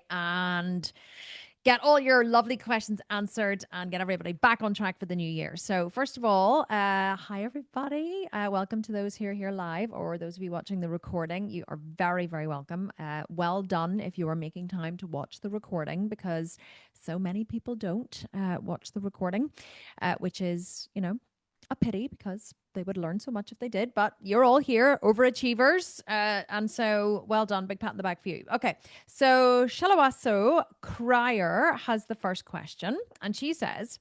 and get all your lovely questions answered and get everybody back on track for the new year. So, first of all, hi everybody. Welcome to those who are here live or those of you watching the recording. You are very, very welcome. Well done if you are making time to watch the recording because so many people don't watch the recording, which is, a pity because they would learn so much if they did. But you're all here, overachievers. And so well done. Big pat in the back for you. Okay. So Shalawaso Crier has the first question. And she says,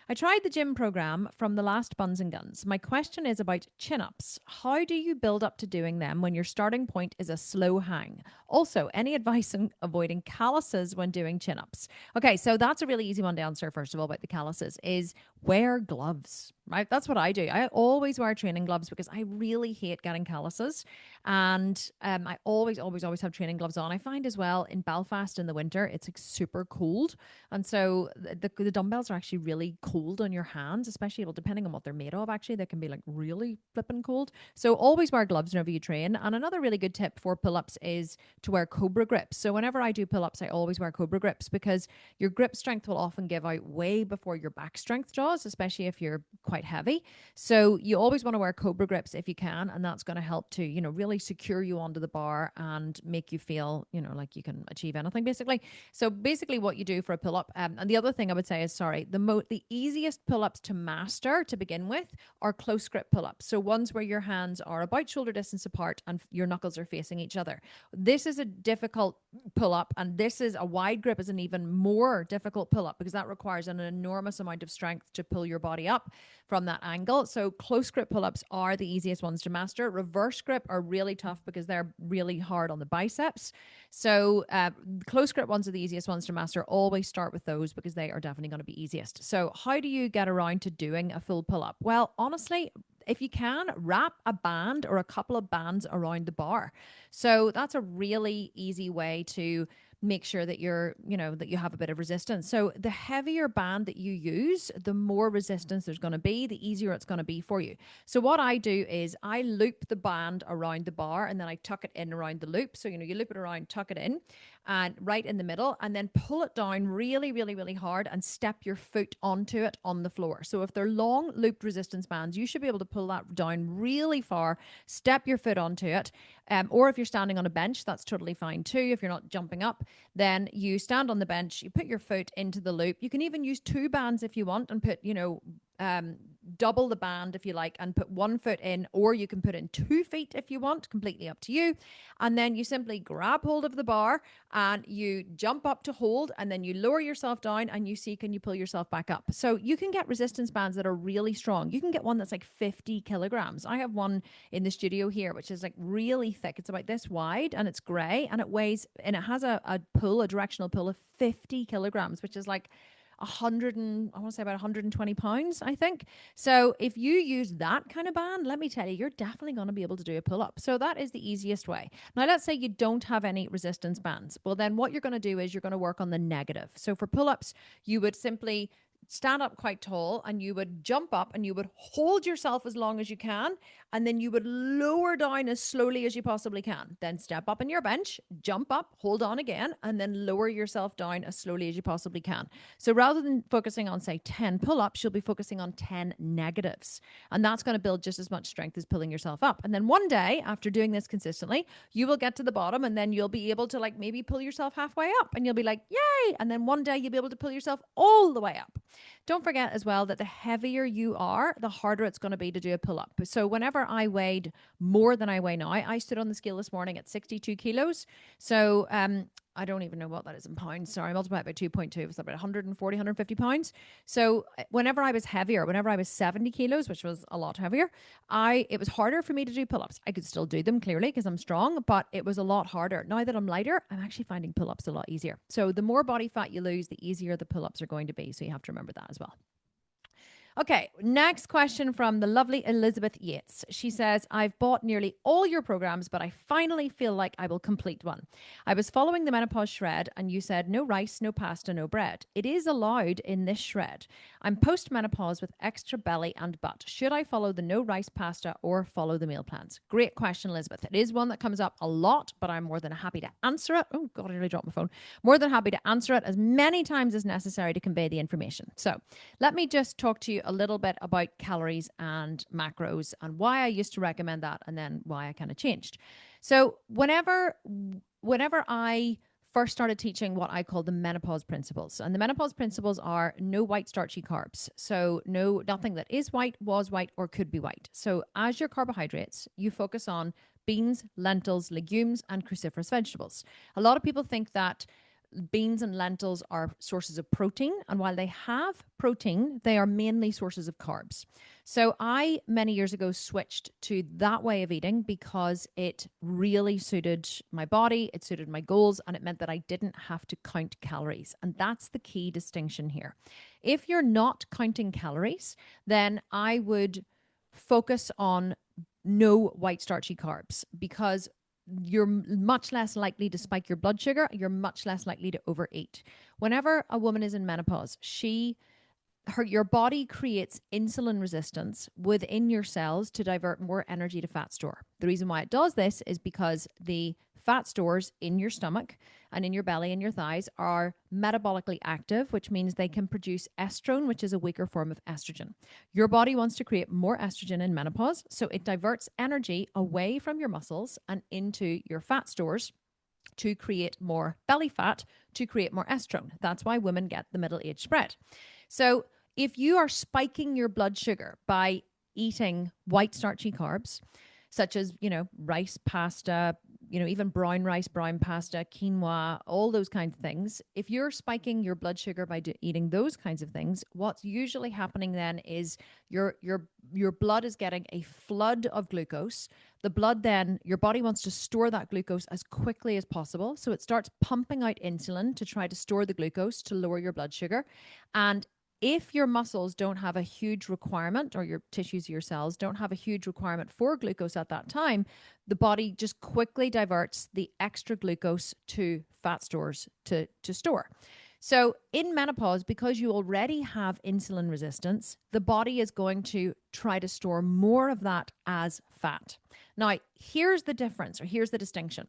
I tried the gym program from the last Buns and Guns. My question is about chin ups. How do you build up to doing them when your starting point is a slow hang? Also, any advice on avoiding calluses when doing chin ups? Okay, so that's a really easy one to answer, first of all, about the calluses is wear gloves, right? That's what I do. I always wear training gloves because I really hate getting calluses. And I always have training gloves on. I find as well in Belfast in the winter, it's like super cold. And so the dumbbells are actually really cold on your hands, especially depending on what they're made of. Actually, they can be like really flipping cold. So always wear gloves whenever you train. And another really good tip for pull ups is to wear Cobra grips. So whenever I do pull ups, I always wear Cobra grips because your grip strength will often give out way before your back strength does, especially if you're quite heavy. So you always want to wear Cobra grips if you can, and that's going to help to, really secure you onto the bar and make you feel, like you can achieve anything basically. So basically what you do for a pull up, and the other thing I would say is, sorry, the easiest pull ups to master to begin with are close grip pull ups. So ones where your hands are about shoulder distance apart and your knuckles are facing each other. This is a difficult pull up, and this is a wide grip is an even more difficult pull up because that requires an enormous amount of strength to pull your body up from that angle. So close grip pull ups are the easiest ones to master. Reverse grip are really tough because they're really hard on the biceps. So close grip ones are the easiest ones to master. Always start with those because they are definitely going to be easiest. So how do you get around to doing a full pull up? Well, honestly, if you can, wrap a band or a couple of bands around the bar. So that's a really easy way to make sure that that you have a bit of resistance. So the heavier band that you use, the more resistance there's going to be, the easier it's going to be for you. So what I do is I loop the band around the bar and then I tuck it in around the loop. So, you loop it around, tuck it in and right in the middle and then pull it down really, really, really hard and step your foot onto it on the floor. So if they're long looped resistance bands, you should be able to pull that down really far, step your foot onto it. Or if you're standing on a bench, that's totally fine too. If you're not jumping up, then you stand on the bench, you put your foot into the loop. You can even use two bands if you want and put, double the band if you like and put one foot in, or you can put in 2 feet if you want, completely up to you. And then you simply grab hold of the bar and you jump up to hold and then you lower yourself down and you see, can you pull yourself back up? So you can get resistance bands that are really strong. You can get one that's like 50 kilograms. I have one in the studio here, which is like really thick. It's about this wide and it's gray and it weighs, and it has a directional pull of 50 kilograms, which is like 100 and I want to say about 120 pounds, I think. So if you use that kind of band, let me tell you, you're definitely going to be able to do a pull up. So that is the easiest way. Now, let's say you don't have any resistance bands. Well, then what you're going to do is you're going to work on the negative. So for pull ups, you would simply stand up quite tall and you would jump up and you would hold yourself as long as you can and then you would lower down as slowly as you possibly can. Then step up on your bench, jump up, hold on again, and then lower yourself down as slowly as you possibly can. So rather than focusing on, say, 10 pull ups, you'll be focusing on 10 negatives. And that's going to build just as much strength as pulling yourself up. And then one day, after doing this consistently, you will get to the bottom and then you'll be able to maybe pull yourself halfway up and you'll be like, yay. And then one day you'll be able to pull yourself all the way up. Don't forget as well that the heavier you are, the harder it's going to be to do a pull up. So whenever I weighed more than I weigh now, I stood on the scale this morning at 62 kilos. So I don't even know what that is in pounds. Sorry, multiply it by 2.2. It's about 140, 150 pounds. So whenever I was heavier, whenever I was 70 kilos, which was a lot heavier, it was harder for me to do pull-ups. I could still do them clearly because I'm strong, but it was a lot harder. Now that I'm lighter, I'm actually finding pull-ups a lot easier. So the more body fat you lose, the easier the pull-ups are going to be. So you have to remember that as well. Okay, next question from the lovely Elizabeth Yates. She says, I've bought nearly all your programs, but I finally feel like I will complete one. I was following the menopause shred, and you said no rice, no pasta, no bread. It is allowed in this shred. I'm post-menopause with extra belly and butt. Should I follow the no rice pasta or follow the meal plans? Great question, Elizabeth. It is one that comes up a lot, but I'm more than happy to answer it. Oh God, I nearly dropped my phone. More than happy to answer it as many times as necessary to convey the information. So let me just talk to you a little bit about calories and macros and why I used to recommend that and then why I kind of changed. So whenever I first started teaching what I call the menopause principles, and the menopause principles are no white starchy carbs. So nothing that is white, was white, or could be white. So as your carbohydrates, you focus on beans, lentils, legumes, and cruciferous vegetables. A lot of people think that beans and lentils are sources of protein, and while they have protein, they are mainly sources of carbs. So I many years ago switched to that way of eating because it really suited my body, it suited my goals, and it meant that I didn't have to count calories. And that's the key distinction here. If you're not counting calories, then I would focus on no white starchy carbs, because you're much less likely to spike your blood sugar. You're much less likely to overeat. Whenever a woman is in menopause, your body creates insulin resistance within your cells to divert more energy to fat store. The reason why it does this is because the fat stores in your stomach and in your belly and your thighs are metabolically active, which means they can produce estrone, which is a weaker form of estrogen. Your body wants to create more estrogen in menopause, so it diverts energy away from your muscles and into your fat stores to create more belly fat, to create more estrone. That's why women get the middle age spread. So if you are spiking your blood sugar by eating white starchy carbs, such as, rice, pasta, even brown rice, brown pasta, quinoa, all those kinds of things. If you're spiking your blood sugar by eating those kinds of things, what's usually happening then is your blood is getting a flood of glucose. The blood then, your body wants to store that glucose as quickly as possible. So it starts pumping out insulin to try to store the glucose to lower your blood sugar. And if your muscles don't have a huge requirement, or your tissues, your cells don't have a huge requirement for glucose at that time, the body just quickly diverts the extra glucose to fat stores to store. So in menopause, because you already have insulin resistance, the body is going to try to store more of that as fat. Now, here's the difference, or here's the distinction.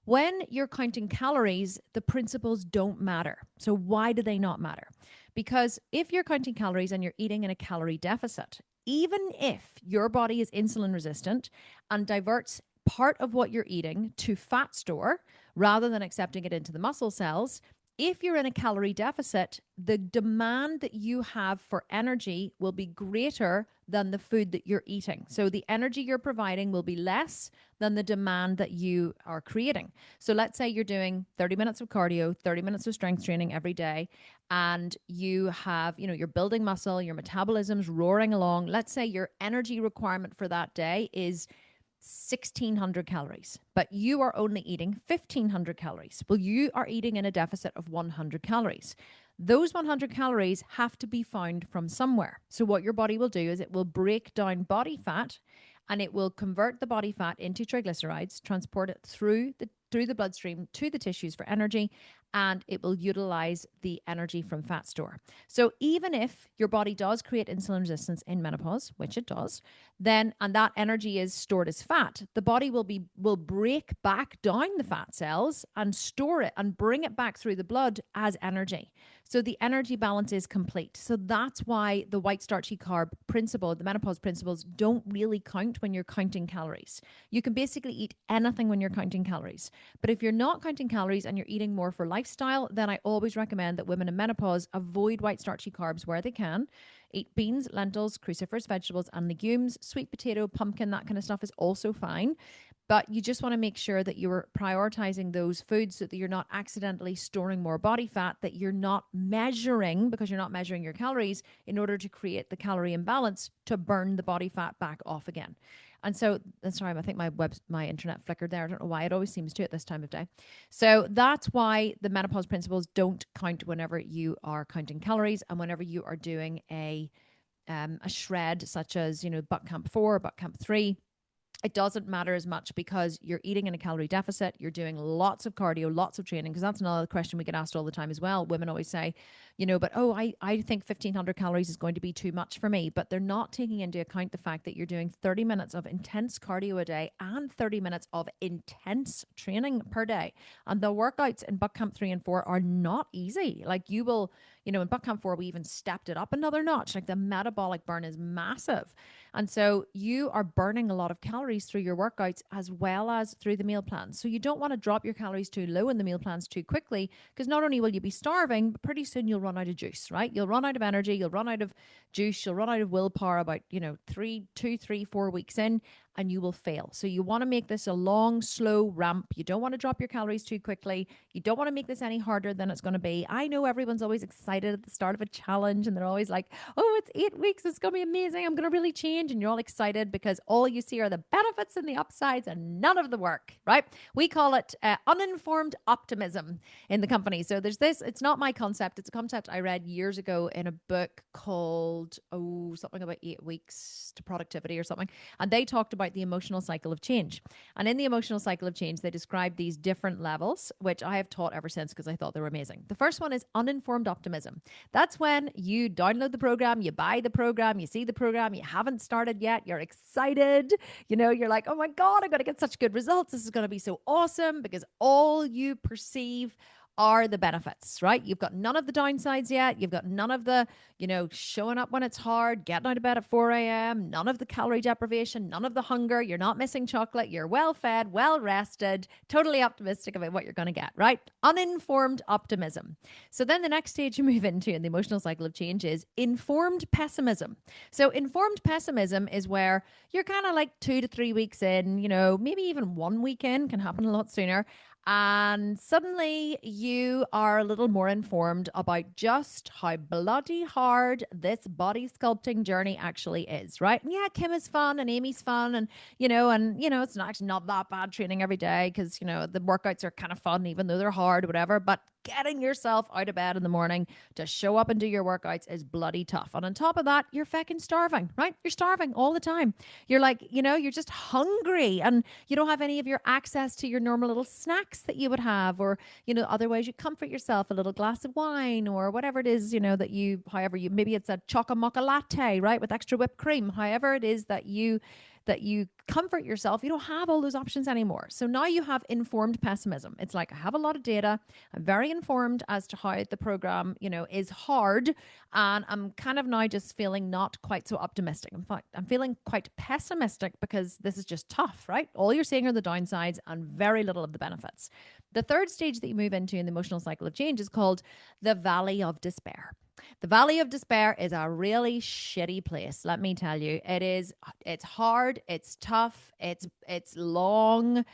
When you're counting calories, the principles don't matter. So why do they not matter? Because if you're counting calories and you're eating in a calorie deficit, even if your body is insulin resistant and diverts part of what you're eating to fat store rather than accepting it into the muscle cells, if you're in a calorie deficit, the demand that you have for energy will be greater than the food that you're eating. So the energy you're providing will be less than the demand that you are creating. So let's say you're doing 30 minutes of cardio, 30 minutes of strength training every day, and you have, you're building muscle, your metabolism's roaring along. Let's say your energy requirement for that day is 1,600 calories, but you are only eating 1,500 calories. Well, you are eating in a deficit of 100 calories. Those 100 calories have to be found from somewhere. So what your body will do is it will break down body fat, and it will convert the body fat into triglycerides, transport it through the bloodstream to the tissues for energy, and it will utilize the energy from fat store. So even if your body does create insulin resistance in menopause, which it does, then, and that energy is stored as fat, the body will break back down the fat cells and store it and bring it back through the blood as energy. So the energy balance is complete. So that's why the white starchy carb principle, the menopause principles, don't really count when you're counting calories. You can basically eat anything when you're counting calories. But if you're not counting calories and you're eating more for lifestyle, then I always recommend that women in menopause avoid white starchy carbs where they can. Eat beans, lentils, cruciferous vegetables, and legumes. Sweet potato, pumpkin, that kind of stuff is also fine. But you just want to make sure that you're prioritizing those foods so that you're not accidentally storing more body fat, that you're not measuring, because you're not measuring your calories in order to create the calorie imbalance to burn the body fat back off again. And so, sorry, I think my internet flickered there. I don't know why. It always seems to at this time of day. So that's why the menopause principles don't count whenever you are counting calories and whenever you are doing a a shred such as, Butt Camp 4 or Butt Camp 3, it doesn't matter as much because you're eating in a calorie deficit. You're doing lots of cardio, lots of training, because that's another question we get asked all the time as well. Women always say, I think 1,500 calories is going to be too much for me. But they're not taking into account the fact that you're doing 30 minutes of intense cardio a day and 30 minutes of intense training per day. And the workouts in Butt Camp 3 and 4 are not easy. Like you will, in Butt Camp 4, we even stepped it up another notch. Like the metabolic burn is massive. And so you are burning a lot of calories through your workouts as well as through the meal plans. So you don't want to drop your calories too low in the meal plans too quickly, because not only will you be starving, but pretty soon you'll run out of juice, right? You'll run out of energy, you'll run out of juice, you'll run out of willpower about, 4 weeks in, and you will fail. So you want to make this a long, slow ramp. You don't want to drop your calories too quickly. You don't want to make this any harder than it's going to be. I know everyone's always excited at the start of a challenge and they're always like, oh, it's 8 weeks. It's going to be amazing. I'm going to really change. And you're all excited because all you see are the benefits and the upsides and none of the work, right? We call it uninformed optimism in the company. So there's this, it's not my concept. It's a concept I read years ago in a book called, something about 8 weeks to productivity or something. And they talked about the emotional cycle of change. And in the emotional cycle of change, they described these different levels, which I have taught ever since because I thought they were amazing. The first one is uninformed optimism. That's when you download the program, you buy the program, you see the program, you haven't started yet, you're excited, you're like, oh my God, I'm going to get such good results. This is going to be so awesome, because all you perceive are the benefits, right? You've got none of the downsides yet. You've got none of the, showing up when it's hard, getting out of bed at 4 a.m., none of the calorie deprivation, none of the hunger. You're not missing chocolate. You're well fed, well rested, totally optimistic about what you're going to get, right? Uninformed optimism. So then the next stage you move into in the emotional cycle of change is informed pessimism. So informed pessimism is where you're kind of like 2 to 3 weeks in, maybe even 1 week in, can happen a lot sooner. And suddenly you are a little more informed about just how bloody hard this body sculpting journey actually is, right? And yeah, Kim is fun and Amy's fun, and it's actually not that bad training every day because the workouts are kind of fun even though they're hard, whatever. But getting yourself out of bed in the morning to show up and do your workouts is bloody tough. And on top of that, you're fucking starving, right? You're starving all the time. You're like, you're just hungry and you don't have any of your access to your normal little snacks that you would have, or, otherwise you comfort yourself a little glass of wine or whatever it is, maybe it's a chocolate mocha latte, right? With extra whipped cream, however it is that you comfort yourself. You don't have all those options anymore. So now you have informed pessimism. It's like, I have a lot of data. I'm very informed as to how the program, is hard. And I'm kind of now just feeling not quite so optimistic. In fact, I'm feeling quite pessimistic because this is just tough, right? All you're seeing are the downsides and very little of the benefits. The third stage that you move into in the emotional cycle of change is called the valley of despair. The valley of despair is a really shitty place. Let me tell you, it's hard, it's tough, it's long,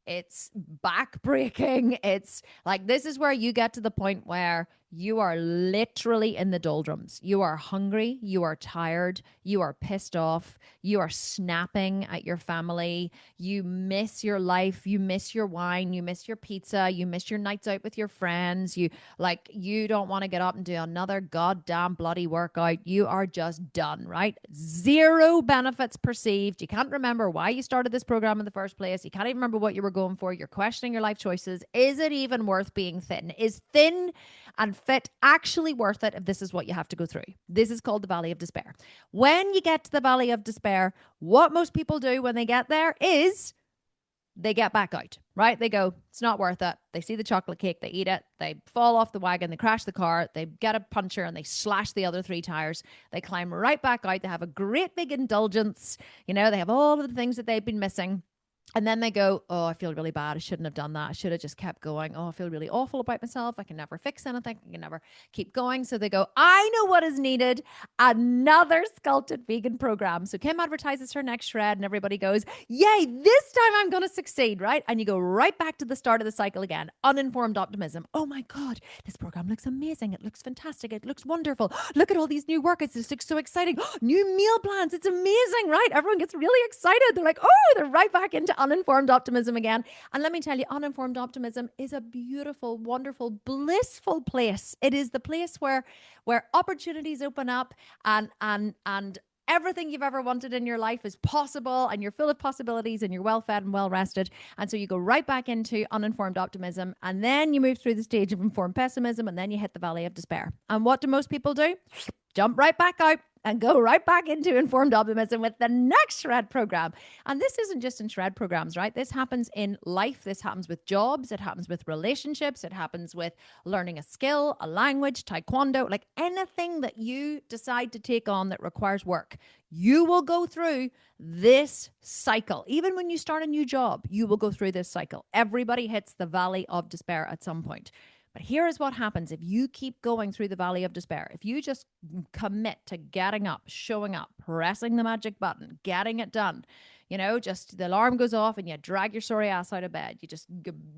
it's backbreaking. It's like, this is where you get to the point where you are literally in the doldrums. You are hungry. You are tired. You are pissed off. You are snapping at your family. You miss your life. You miss your wine. You miss your pizza. You miss your nights out with your friends. You don't want to get up and do another goddamn bloody workout. You are just done, right? Zero benefits perceived. You can't remember why you started this program in the first place. You can't even remember what you were going for. You're questioning your life choices. Is it even worth being thin? Is thin and fit actually worth it if this is what you have to go through? This is called the valley of despair. When you get to the valley of despair, what most people do when they get there is they get back out, right? They go, it's not worth it. They see the chocolate cake, they eat it, they fall off the wagon, they crash the car, they get a puncture and they slash the other 3 tires. They climb right back out. They have a great big indulgence. They have all of the things that they've been missing. And then they go, oh, I feel really bad. I shouldn't have done that. I should have just kept going. Oh, I feel really awful about myself. I can never fix anything. I can never keep going. So they go, I know what is needed. Another sculpted vegan program. So Kim advertises her next shred and everybody goes, yay, this time I'm going to succeed, right? And you go right back to the start of the cycle again. Uninformed optimism. Oh my God, this program looks amazing. It looks fantastic. It looks wonderful. Look at all these new workouts. This looks so exciting. New meal plans. It's amazing, right? Everyone gets really excited. They're like, oh, they're right back into Uninformed optimism again. And let me tell you, uninformed optimism is a beautiful, wonderful, blissful place. It is the place where opportunities open up and everything you've ever wanted in your life is possible, and you're full of possibilities, and you're well fed and well rested. And so you go right back into uninformed optimism, and then you move through the stage of informed pessimism, and then you hit the valley of despair. And what do most people do? Jump right back out and go right back into informed optimism with the next shred program. And this isn't just in shred programs, right? This happens in life. This happens with jobs. It happens with relationships. It happens with learning a skill, a language, taekwondo, like anything that you decide to take on that requires work. You will go through this cycle. Even when you start a new job, you will go through this cycle. Everybody hits the valley of despair at some point. But here is what happens if you keep going through the valley of despair. If you just commit to getting up, showing up, pressing the magic button, getting it done, just the alarm goes off and you drag your sorry ass out of bed.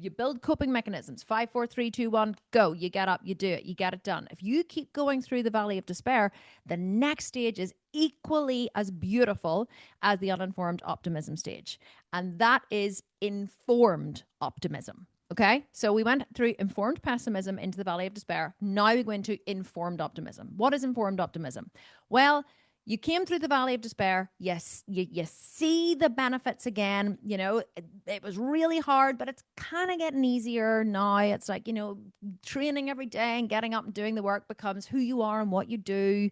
You build coping mechanisms. 5, 4, 3, 2, 1, go. You get up, you do it, you get it done. If you keep going through the valley of despair, the next stage is equally as beautiful as the uninformed optimism stage. And that is informed optimism. Okay, so we went through informed pessimism into the valley of despair. Now we go into informed optimism. What is informed optimism? Well, you came through the valley of despair. Yes, you see the benefits again. It was really hard, but it's kind of getting easier now. It's like, training every day and getting up and doing the work becomes who you are and what you do.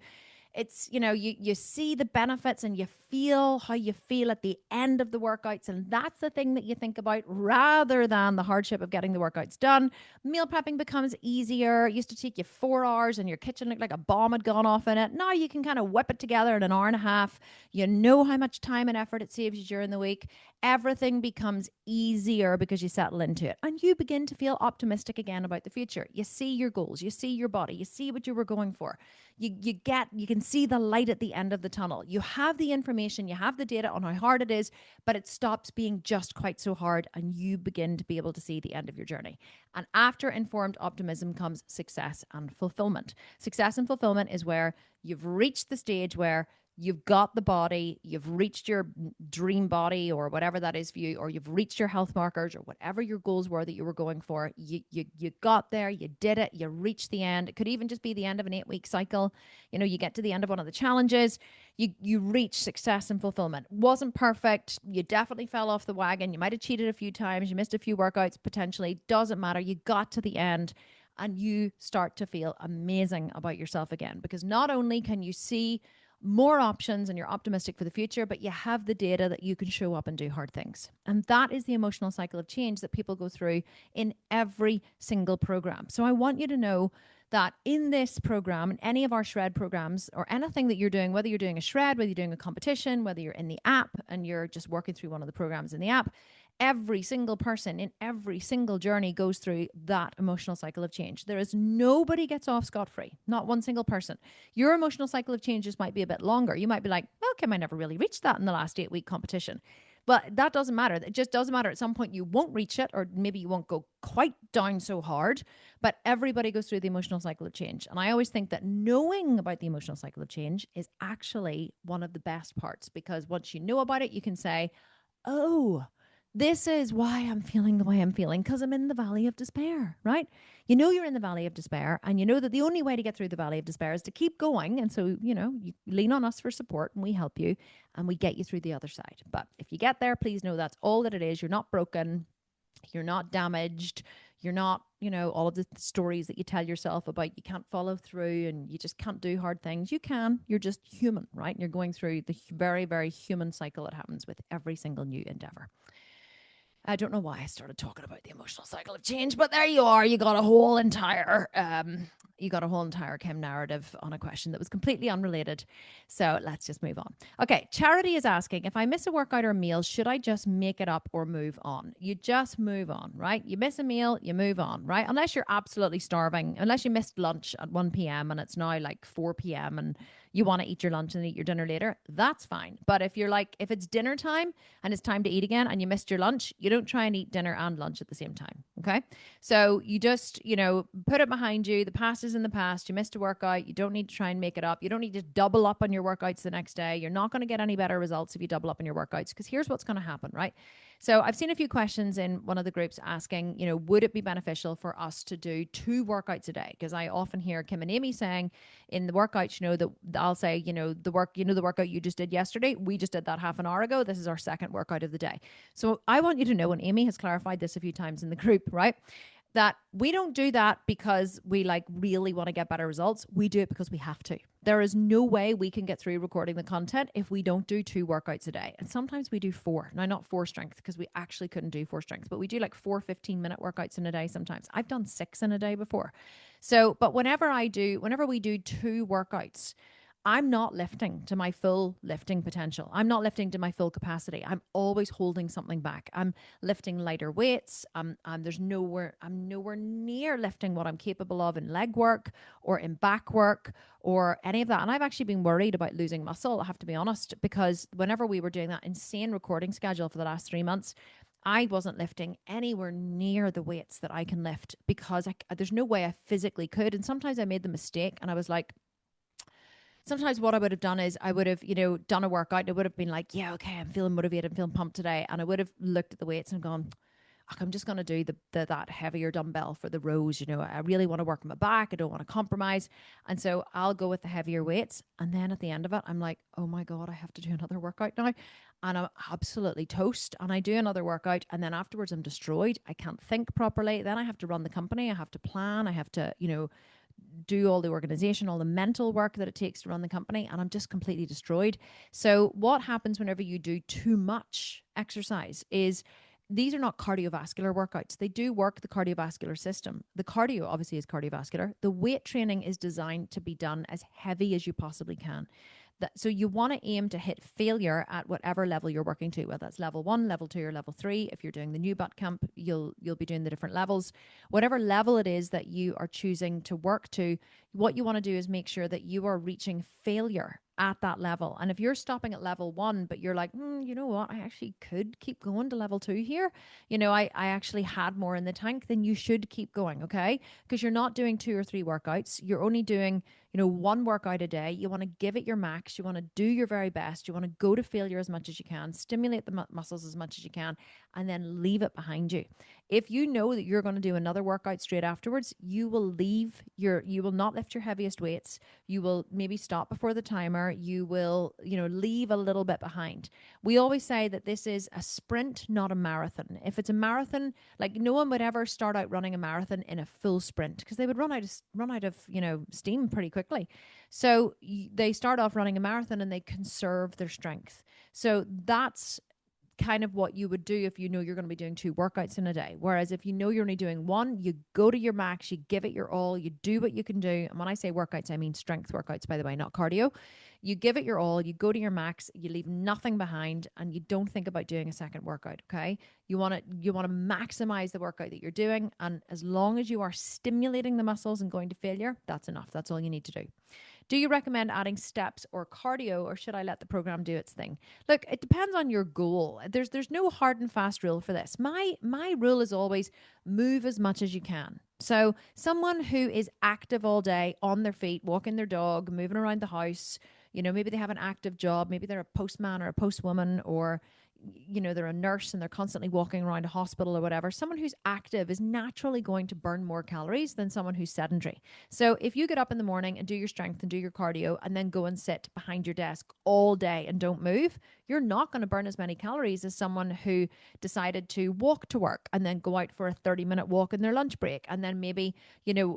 It's, you see the benefits and you feel how you feel at the end of the workouts. And that's the thing that you think about rather than the hardship of getting the workouts done. Meal prepping becomes easier. It used to take you 4 hours and your kitchen looked like a bomb had gone off in it. Now you can kind of whip it together in an hour and a half. You know how much time and effort it saves you during the week. Everything becomes easier because you settle into it. And you begin to feel optimistic again about the future. You see your goals. You see your body. You see what you were going for. You can see the light at the end of the tunnel. You have the information, you have the data on how hard it is, but it stops being just quite so hard and you begin to be able to see the end of your journey. And after informed optimism comes success and fulfillment. Success and fulfillment is where you've reached the stage where you've got the body, you've reached your dream body or whatever that is for you, or you've reached your health markers or whatever your goals were that you were going for. You got there, you did it, you reached the end. It could even just be the end of an 8-week cycle. You get to the end of one of the challenges, you reach success and fulfillment. Wasn't perfect. You definitely fell off the wagon. You might have cheated a few times. You missed a few workouts potentially. Doesn't matter. You got to the end and you start to feel amazing about yourself again, because not only can you see more options and you're optimistic for the future, but you have the data that you can show up and do hard things. And that is the emotional cycle of change that people go through in every single program. So I want you to know that in this program, in any of our shred programs or anything that you're doing, whether you're doing a shred, whether you're doing a competition, whether you're in the app and you're just working through one of the programs in the app, every single person in every single journey goes through that emotional cycle of change. There is nobody gets off scot-free, not one single person. Your emotional cycle of change just might be a bit longer. You might be like, okay, I never really reached that in the last 8-week competition. But that doesn't matter. It just doesn't matter. At some point you won't reach it, or maybe you won't go quite down so hard, but everybody goes through the emotional cycle of change. And I always think that knowing about the emotional cycle of change is actually one of the best parts, because once you know about it, you can say, oh, this is why I'm feeling the way I'm feeling, because I'm in the valley of despair, right? You know you're in the valley of despair, and you know that the only way to get through the valley of despair is to keep going. And so, you lean on us for support and we help you and we get you through the other side. But if you get there, please know that's all that it is. You're not broken. You're not damaged. You're not, all of the stories that you tell yourself about you can't follow through and you just can't do hard things. You can. You're just human, right? And you're going through the very, very human cycle that happens with every single new endeavor. I don't know why I started talking about the emotional cycle of change, but there you are. You got a whole entire Kim narrative on a question that was completely unrelated. So let's just move on. Okay, Charity is asking, if I miss a workout or meal, should I just make it up or move on? You just move on, right? You miss a meal, you move on, right? Unless you're absolutely starving, unless you missed lunch at 1 p.m. and it's now like 4 p.m. and you want to eat your lunch and eat your dinner later, that's fine. But if it's dinner time and it's time to eat again and you missed your lunch, you don't try and eat dinner and lunch at the same time. Okay. So you just, put it behind you. The past is in the past. You missed a workout. You don't need to try and make it up. You don't need to double up on your workouts the next day. You're not going to get any better results if you double up on your workouts, because here's what's going to happen, right? So I've seen a few questions in one of the groups asking, would it be beneficial for us to do 2 workouts a day? Because I often hear Kim and Amy saying in the workouts, that I'll say, the workout you just did yesterday, we just did that half an hour ago. This is our second workout of the day. So I want you to know, and Amy has clarified this a few times in the group, right? That we don't do that because we really want to get better results. We do it because we have to. There is no way we can get through recording the content if we don't do 2 workouts a day. And sometimes we do 4. Now, not 4 strength, because we actually couldn't do 4 strength, but we do 4 15-minute workouts in a day sometimes. I've done 6 in a day before. So, but whenever we do 2 workouts, I'm not lifting to my full lifting potential. I'm not lifting to my full capacity. I'm always holding something back. I'm lifting lighter weights. I'm nowhere near lifting what I'm capable of in leg work or in back work or any of that. And I've actually been worried about losing muscle, I have to be honest, because whenever we were doing that insane recording schedule for the last 3 months, I wasn't lifting anywhere near the weights that I can lift because there's no way I physically could. And sometimes I made the mistake and I was like, sometimes what I would have done is I would have, done a workout and it would have been like, yeah, okay, I'm feeling motivated, I'm feeling pumped today. And I would have looked at the weights and gone, I'm just going to do that heavier dumbbell for the rows. I really want to work on my back. I don't want to compromise. And so I'll go with the heavier weights. And then at the end of it, I'm like, oh my God, I have to do another workout now. And I'm absolutely toast. And I do another workout. And then afterwards I'm destroyed. I can't think properly. Then I have to run the company. I have to plan. I have to, do all the organization, all the mental work that it takes to run the company, and I'm just completely destroyed. So what happens whenever you do too much exercise is these are not cardiovascular workouts. They do work the cardiovascular system. The cardio obviously is cardiovascular. The weight training is designed to be done as heavy as you possibly can. So you want to aim to hit failure at whatever level you're working to, whether that's level 1, level 2, or level 3. If you're doing the new butt camp, you'll be doing the different levels. Whatever level it is that you are choosing to work to, what you want to do is make sure that you are reaching failure at that level. And if you're stopping at level 1, but you're like, you know what, I actually could keep going to level 2 here. I actually had more in the tank, then you should keep going, okay? Because you're not doing 2 or 3 workouts. You're only doing 1 workout a day. You want to give it your max. You want to do your very best. You want to go to failure as much as you can, stimulate the muscles as much as you can, and then leave it behind you. If you know that you're going to do another workout straight afterwards, you will not lift your heaviest weights. You will maybe stop before the timer. You will, leave a little bit behind. We always say that this is a sprint, not a marathon. If it's a marathon, no one would ever start out running a marathon in a full sprint because they would run out of steam pretty quickly. So they start off running a marathon and they conserve their strength. So that's kind of what you would do if you know you're going to be doing 2 workouts in a day. Whereas if you know you're only doing 1, you go to your max, you give it your all, you do what you can do. And when I say workouts, I mean strength workouts, by the way, not cardio. You give it your all, you go to your max, you leave nothing behind, and you don't think about doing a second workout, okay? You want to maximize the workout that you're doing, and as long as you are stimulating the muscles and going to failure, that's enough. That's all you need to do. Do you recommend adding steps or cardio, or should I let the program do its thing? Look, it depends on your goal. There's no hard and fast rule for this. My rule is always move as much as you can. So someone who is active all day on their feet, walking their dog, moving around the house, maybe they have an active job, maybe they're a postman or a postwoman, or they're a nurse and they're constantly walking around a hospital or whatever. Someone who's active is naturally going to burn more calories than someone who's sedentary. So if you get up in the morning and do your strength and do your cardio and then go and sit behind your desk all day and don't move, you're not going to burn as many calories as someone who decided to walk to work and then go out for a 30-minute walk in their lunch break and then maybe,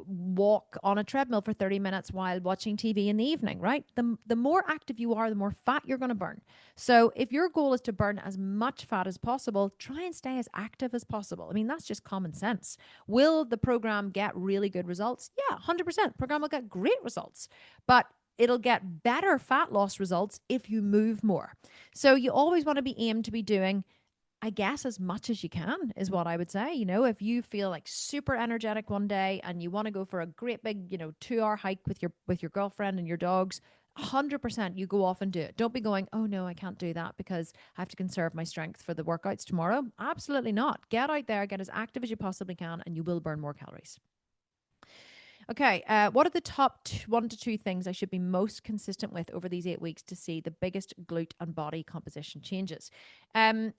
walk on a treadmill for 30 minutes while watching TV in the evening, right? The more active you are, the more fat you're going to burn. So if your goal is to burn as much fat as possible, try and stay as active as possible. I mean, that's just common sense. Will the program get really good results? Yeah, 100%. Program will get great results, but it'll get better fat loss results if you move more. So you always want to be aimed to be doing, I guess, as much as you can is what I would say. If you feel like super energetic one day and you want to go for a great big, 2-hour hike with your girlfriend and your dogs, 100% you go off and do it. Don't be going, oh no, I can't do that because I have to conserve my strength for the workouts tomorrow. Absolutely not. Get out there, get as active as you possibly can, and you will burn more calories. Okay, what are the top 1 to 2 things I should be most consistent with over these 8 weeks to see the biggest glute and body composition changes? I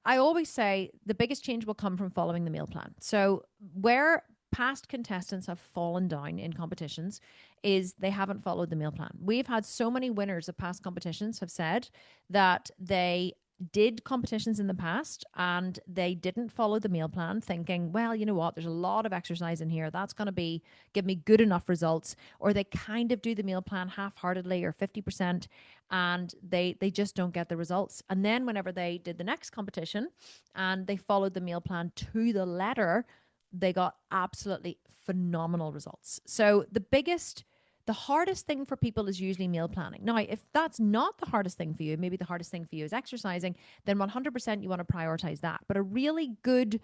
always say the biggest change will come from following the meal plan. So, where past contestants have fallen down in competitions is they haven't followed the meal plan. We've had so many winners of past competitions have said that they did competitions in the past and they didn't follow the meal plan, thinking, well, you know what, there's a lot of exercise in here, that's going to be give me good enough results. Or they kind of do the meal plan half-heartedly or 50%, and they just don't get the results. And then whenever they did the next competition and they followed the meal plan to the letter, they got absolutely phenomenal results. So the hardest thing for people is usually meal planning. Now, if that's not the hardest thing for you, maybe the hardest thing for you is exercising, then 100% you want to prioritize that. But a really good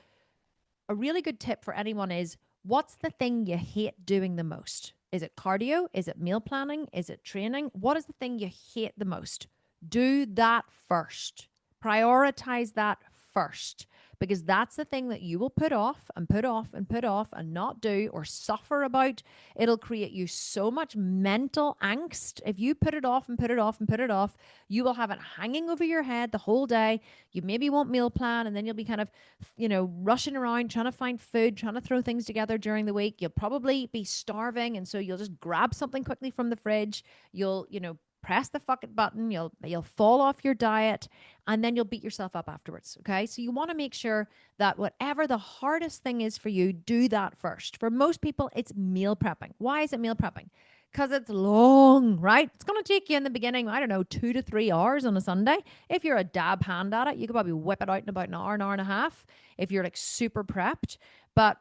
tip for anyone is, what's the thing you hate doing the most? Is it cardio? Is it meal planning? Is it training? What is the thing you hate the most? Do that first. Prioritize that first, because that's the thing that you will put off and put off and put off and not do or suffer about. It'll create you so much mental angst. If you put it off and put it off and put it off, you will have it hanging over your head the whole day. You maybe won't meal plan, and then you'll be kind of, rushing around trying to find food, trying to throw things together during the week. You'll probably be starving, and so you'll just grab something quickly from the fridge. You'll, press the fuck it button. You'll fall off your diet, and then you'll beat yourself up afterwards. Okay. So you want to make sure that whatever the hardest thing is for you, do that first. For most people, it's meal prepping. Why is it meal prepping? Because it's long, right? It's going to take you in the beginning, I don't know, 2 to 3 hours on a Sunday. If you're a dab hand at it, you could probably whip it out in about an hour and a half if you're like super prepped. But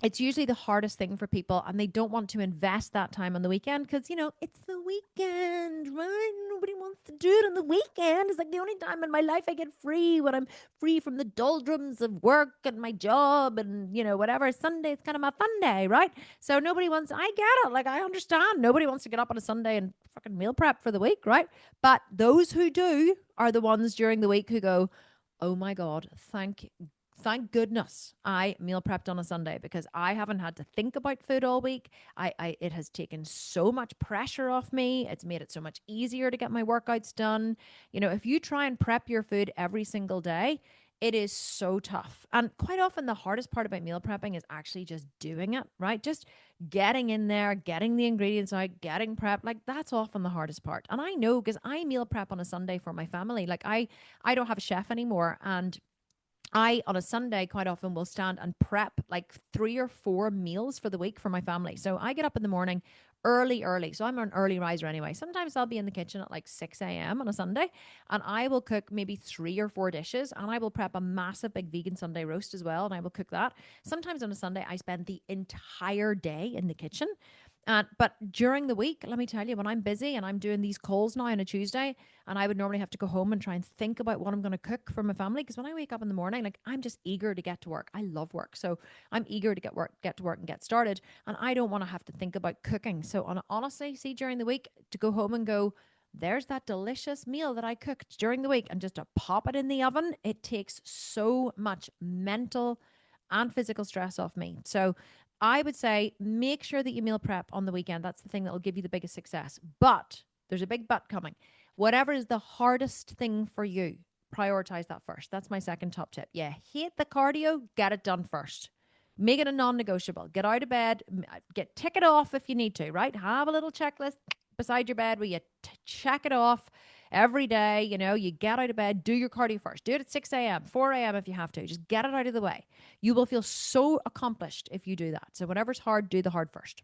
it's usually the hardest thing for people, and they don't want to invest that time on the weekend because, it's the weekend, right? Nobody wants to do it on the weekend. It's like the only time in my life I get free, when I'm free from the doldrums of work and my job and, whatever. Sunday, it's kind of my fun day, right? So I get it. Like, I understand. Nobody wants to get up on a Sunday and fucking meal prep for the week, right? But those who do are the ones during the week who go, oh my God, thank goodness I meal prepped on a Sunday, because I haven't had to think about food all week. It has taken so much pressure off me. It's made it so much easier to get my workouts done. If you try and prep your food every single day, it is so tough. And quite often the hardest part about meal prepping is actually just doing it, right? Just getting in there, getting the ingredients out, getting prepped. Like, that's often the hardest part. And I know, because I meal prep on a Sunday for my family. Like, I don't have a chef anymore, and I, on a Sunday, quite often will stand and prep like 3 or 4 meals for the week for my family. So I get up in the morning early. So I'm an early riser anyway. Sometimes I'll be in the kitchen at like 6 a.m. on a Sunday, and I will cook maybe 3 or 4 dishes, and I will prep a massive big vegan Sunday roast as well, and I will cook that. Sometimes on a Sunday, I spend the entire day in the kitchen. But during the week, let me tell you, when I'm busy and I'm doing these calls now on a Tuesday, and I would normally have to go home and try and think about what I'm going to cook for my family, because when I wake up in the morning, like, I'm just eager to get to work. I love work. So I'm eager to get to work and get started. And I don't want to have to think about cooking. So honestly, see, during the week, to go home and go, there's that delicious meal that I cooked during the week, and just to pop it in the oven, it takes so much mental and physical stress off me. So I would say make sure that you meal prep on the weekend. That's the thing that will give you the biggest success. But there's a big but coming. Whatever is the hardest thing for you, prioritize that first. That's my second top tip. Yeah, hate the cardio, get it done first. Make it a non-negotiable. Get out of bed, tick it off if you need to, right? Have a little checklist beside your bed where you check it off every day. You get out of bed, do your cardio first. Do it at 6 a.m., 4 a.m. if you have to. Just get it out of the way. You will feel so accomplished if you do that. So whatever's hard, do the hard first.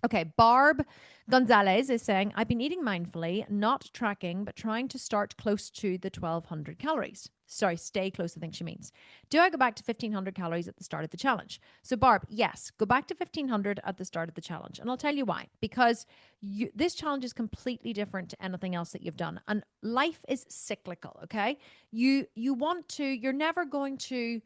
Okay, Barb Gonzalez is saying, I've been eating mindfully, not tracking, but trying to start close to the 1,200 calories. Sorry, stay close, I think she means. Do I go back to 1,500 calories at the start of the challenge? So Barb, yes, go back to 1,500 at the start of the challenge. And I'll tell you why. Because this challenge is completely different to anything else that you've done. And life is cyclical, okay? You're never going to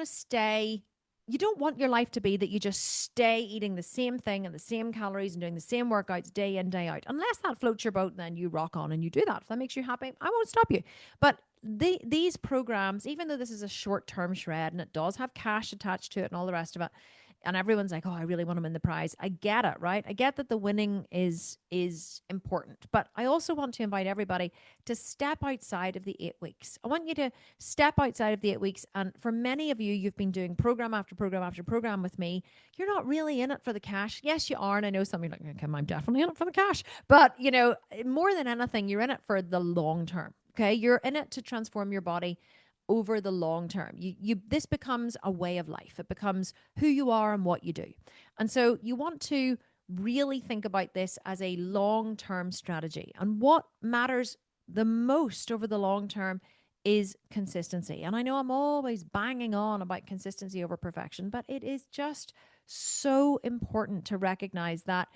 stay. You don't want your life to be that you just stay eating the same thing and the same calories and doing the same workouts day in, day out. Unless that floats your boat, then you rock on and you do that. If that makes you happy, I won't stop you. But these programs, even though this is a short-term shred and it does have cash attached to it and all the rest of it, and everyone's like, oh, I really want to win the prize. I get it, right? I get that the winning is important, but I also want to invite everybody to step outside of the 8 weeks. I want you to step outside of the 8 weeks. And for many of you, you've been doing program after program after program with me. You're not really in it for the cash. Yes, you are. And I know some of you are like, okay, I'm definitely in it for the cash. But, more than anything, you're in it for the long term. Okay. You're in it to transform your body over the long term. This becomes a way of life. It becomes who you are and what you do. And so you want to really think about this as a long-term strategy. And what matters the most over the long term is consistency. And I know I'm always banging on about consistency over perfection, but it is just so important to recognize that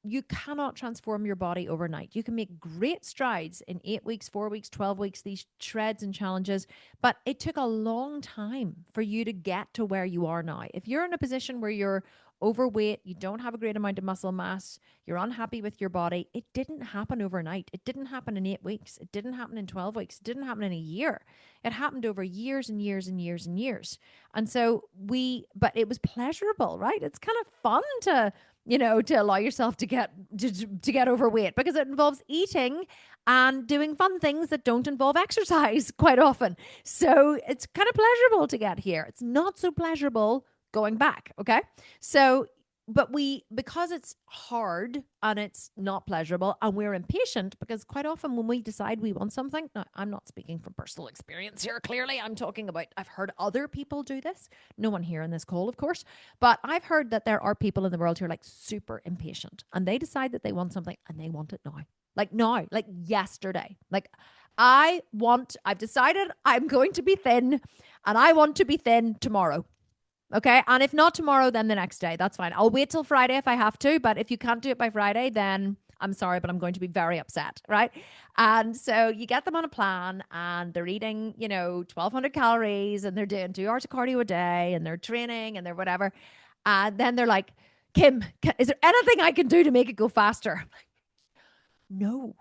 you cannot transform your body overnight. You can make great strides in 8 weeks, 4 weeks, 12 weeks, these shreds and challenges, but it took a long time for you to get to where you are now. If you're in a position where you're overweight, you don't have a great amount of muscle mass, you're unhappy with your body, it didn't happen overnight. It didn't happen in 8 weeks. It didn't happen in 12 weeks. It didn't happen in a year. It happened over years and years and years and years. And so but it was pleasurable, right? It's kind of fun to allow yourself to get overweight, because it involves eating and doing fun things that don't involve exercise quite often. So it's kind of pleasurable to get here. It's not so pleasurable going back. Okay. So, but because it's hard and it's not pleasurable and we're impatient, because quite often when we decide we want something, now I'm not speaking from personal experience here, clearly I'm talking about, I've heard other people do this. No one here in this call, of course, but I've heard that there are people in the world who are like super impatient and they decide that they want something and they want it now, like yesterday. Like I've decided I'm going to be thin and I want to be thin tomorrow. Okay. And if not tomorrow, then the next day. That's fine. I'll wait till Friday if I have to. But if you can't do it by Friday, then I'm sorry, but I'm going to be very upset. Right. And so you get them on a plan and they're eating, 1,200 calories and they're doing 2 hours of cardio a day and they're training and they're whatever. And then they're like, Kim, is there anything I can do to make it go faster? No,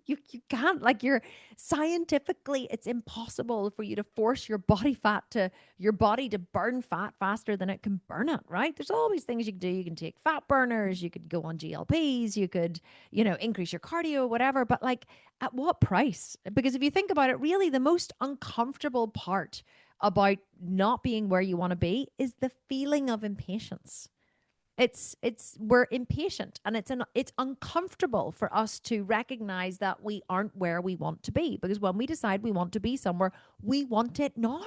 you can't. Like, you're scientifically, it's impossible for you to force your body to burn fat faster than it can burn it, right? There's always things you can do. You can take fat burners, you could go on GLPs, you could, increase your cardio, whatever. But like, at what price? Because if you think about it, really the most uncomfortable part about not being where you want to be is the feeling of impatience. We're impatient and it's uncomfortable for us to recognize that we aren't where we want to be, because when we decide we want to be somewhere, we want it now,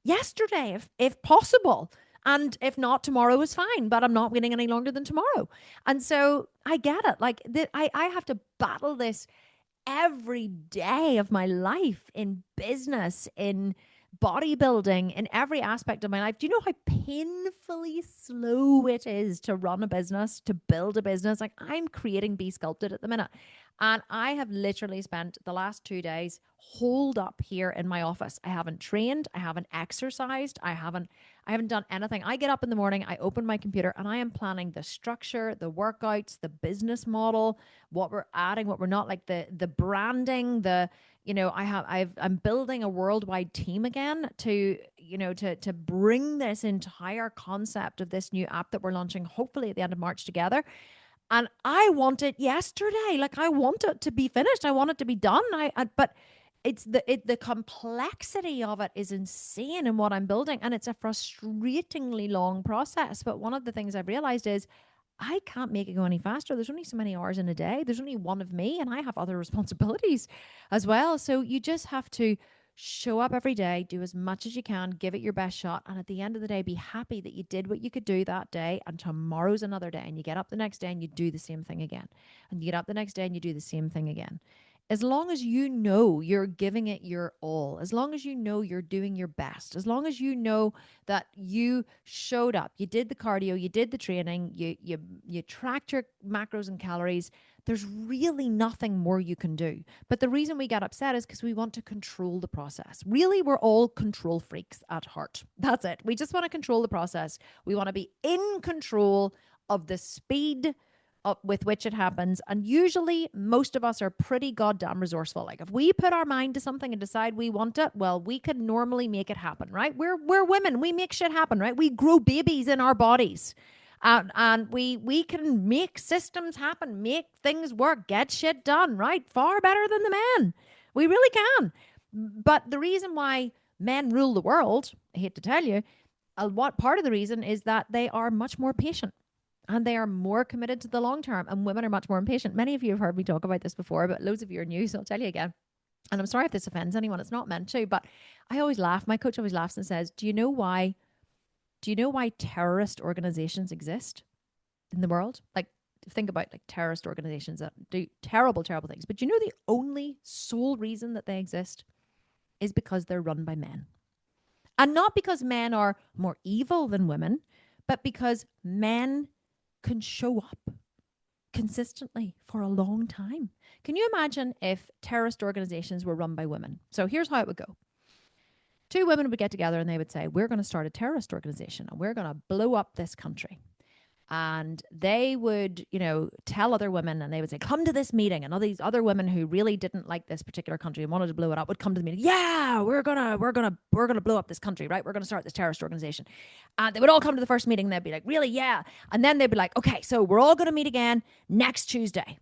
yesterday, if possible. And if not, tomorrow is fine, but I'm not waiting any longer than tomorrow. And so I get it. Like I have to battle this every day of my life, in business, in bodybuilding, in every aspect of my life. Do you know how painfully slow it is to run a business, to build a business? Like, I'm creating Be Sculpted at the minute. And I have literally spent the last 2 days holed up here in my office. I haven't trained. I haven't exercised. I haven't done anything. I get up in the morning, I open my computer, and I am planning the structure, the workouts, the business model, what we're adding, what we're not, like the branding, I'm building a worldwide team again to bring this entire concept of this new app that we're launching hopefully at the end of March together. And I want it yesterday. Like, I want it to be finished. I want it to be done. But it's the complexity of it is insane in what I'm building. And it's a frustratingly long process. But one of the things I've realized is I can't make it go any faster. There's only so many hours in a day. There's only one of me, and I have other responsibilities as well. So you just have to show up every day, do as much as you can, give it your best shot. And at the end of the day, be happy that you did what you could do that day. And tomorrow's another day. And you get up the next day and you do the same thing again. And you get up the next day and you do the same thing again. As long as you know you're giving it your all, as long as you know you're doing your best, as long as you know that you showed up, you did the cardio, you did the training, you tracked your macros and calories, there's really nothing more you can do. But the reason we get upset is because we want to control the process. Really, we're all control freaks at heart. That's it. We just want to control the process. We want to be in control of the speed with which it happens. And usually most of us are pretty goddamn resourceful. Like if we put our mind to something and decide we want it, well, we could normally make it happen, right? We're women. We make shit happen, right? We grow babies in our bodies. And we can make systems happen, make things work, get shit done, right? Far better than the men. We really can. But the reason why men rule the world, I hate to tell you, what part of the reason is that they are much more patient and they are more committed to the long term, and women are much more impatient. Many of you have heard me talk about this before, but loads of you are new, so I'll tell you again. And I'm sorry if this offends anyone. It's not meant to, but I always laugh. My coach always laughs and says, Do you know why terrorist organizations exist in the world? Like, think about like terrorist organizations that do terrible, terrible things. But you know the only sole reason that they exist is because they're run by men. And not because men are more evil than women, but because men can show up consistently for a long time. Can you imagine if terrorist organizations were run by women? So here's how it would go. Two women would get together and they would say, we're going to start a terrorist organization and we're going to blow up this country. And they would, tell other women, and they would say, come to this meeting. And all these other women who really didn't like this particular country and wanted to blow it up would come to the meeting. Yeah, we're gonna blow up this country, right? We're gonna start this terrorist organization. And they would all come to the first meeting and they'd be like, really? Yeah. And then they'd be like, okay, so we're all gonna meet again next Tuesday.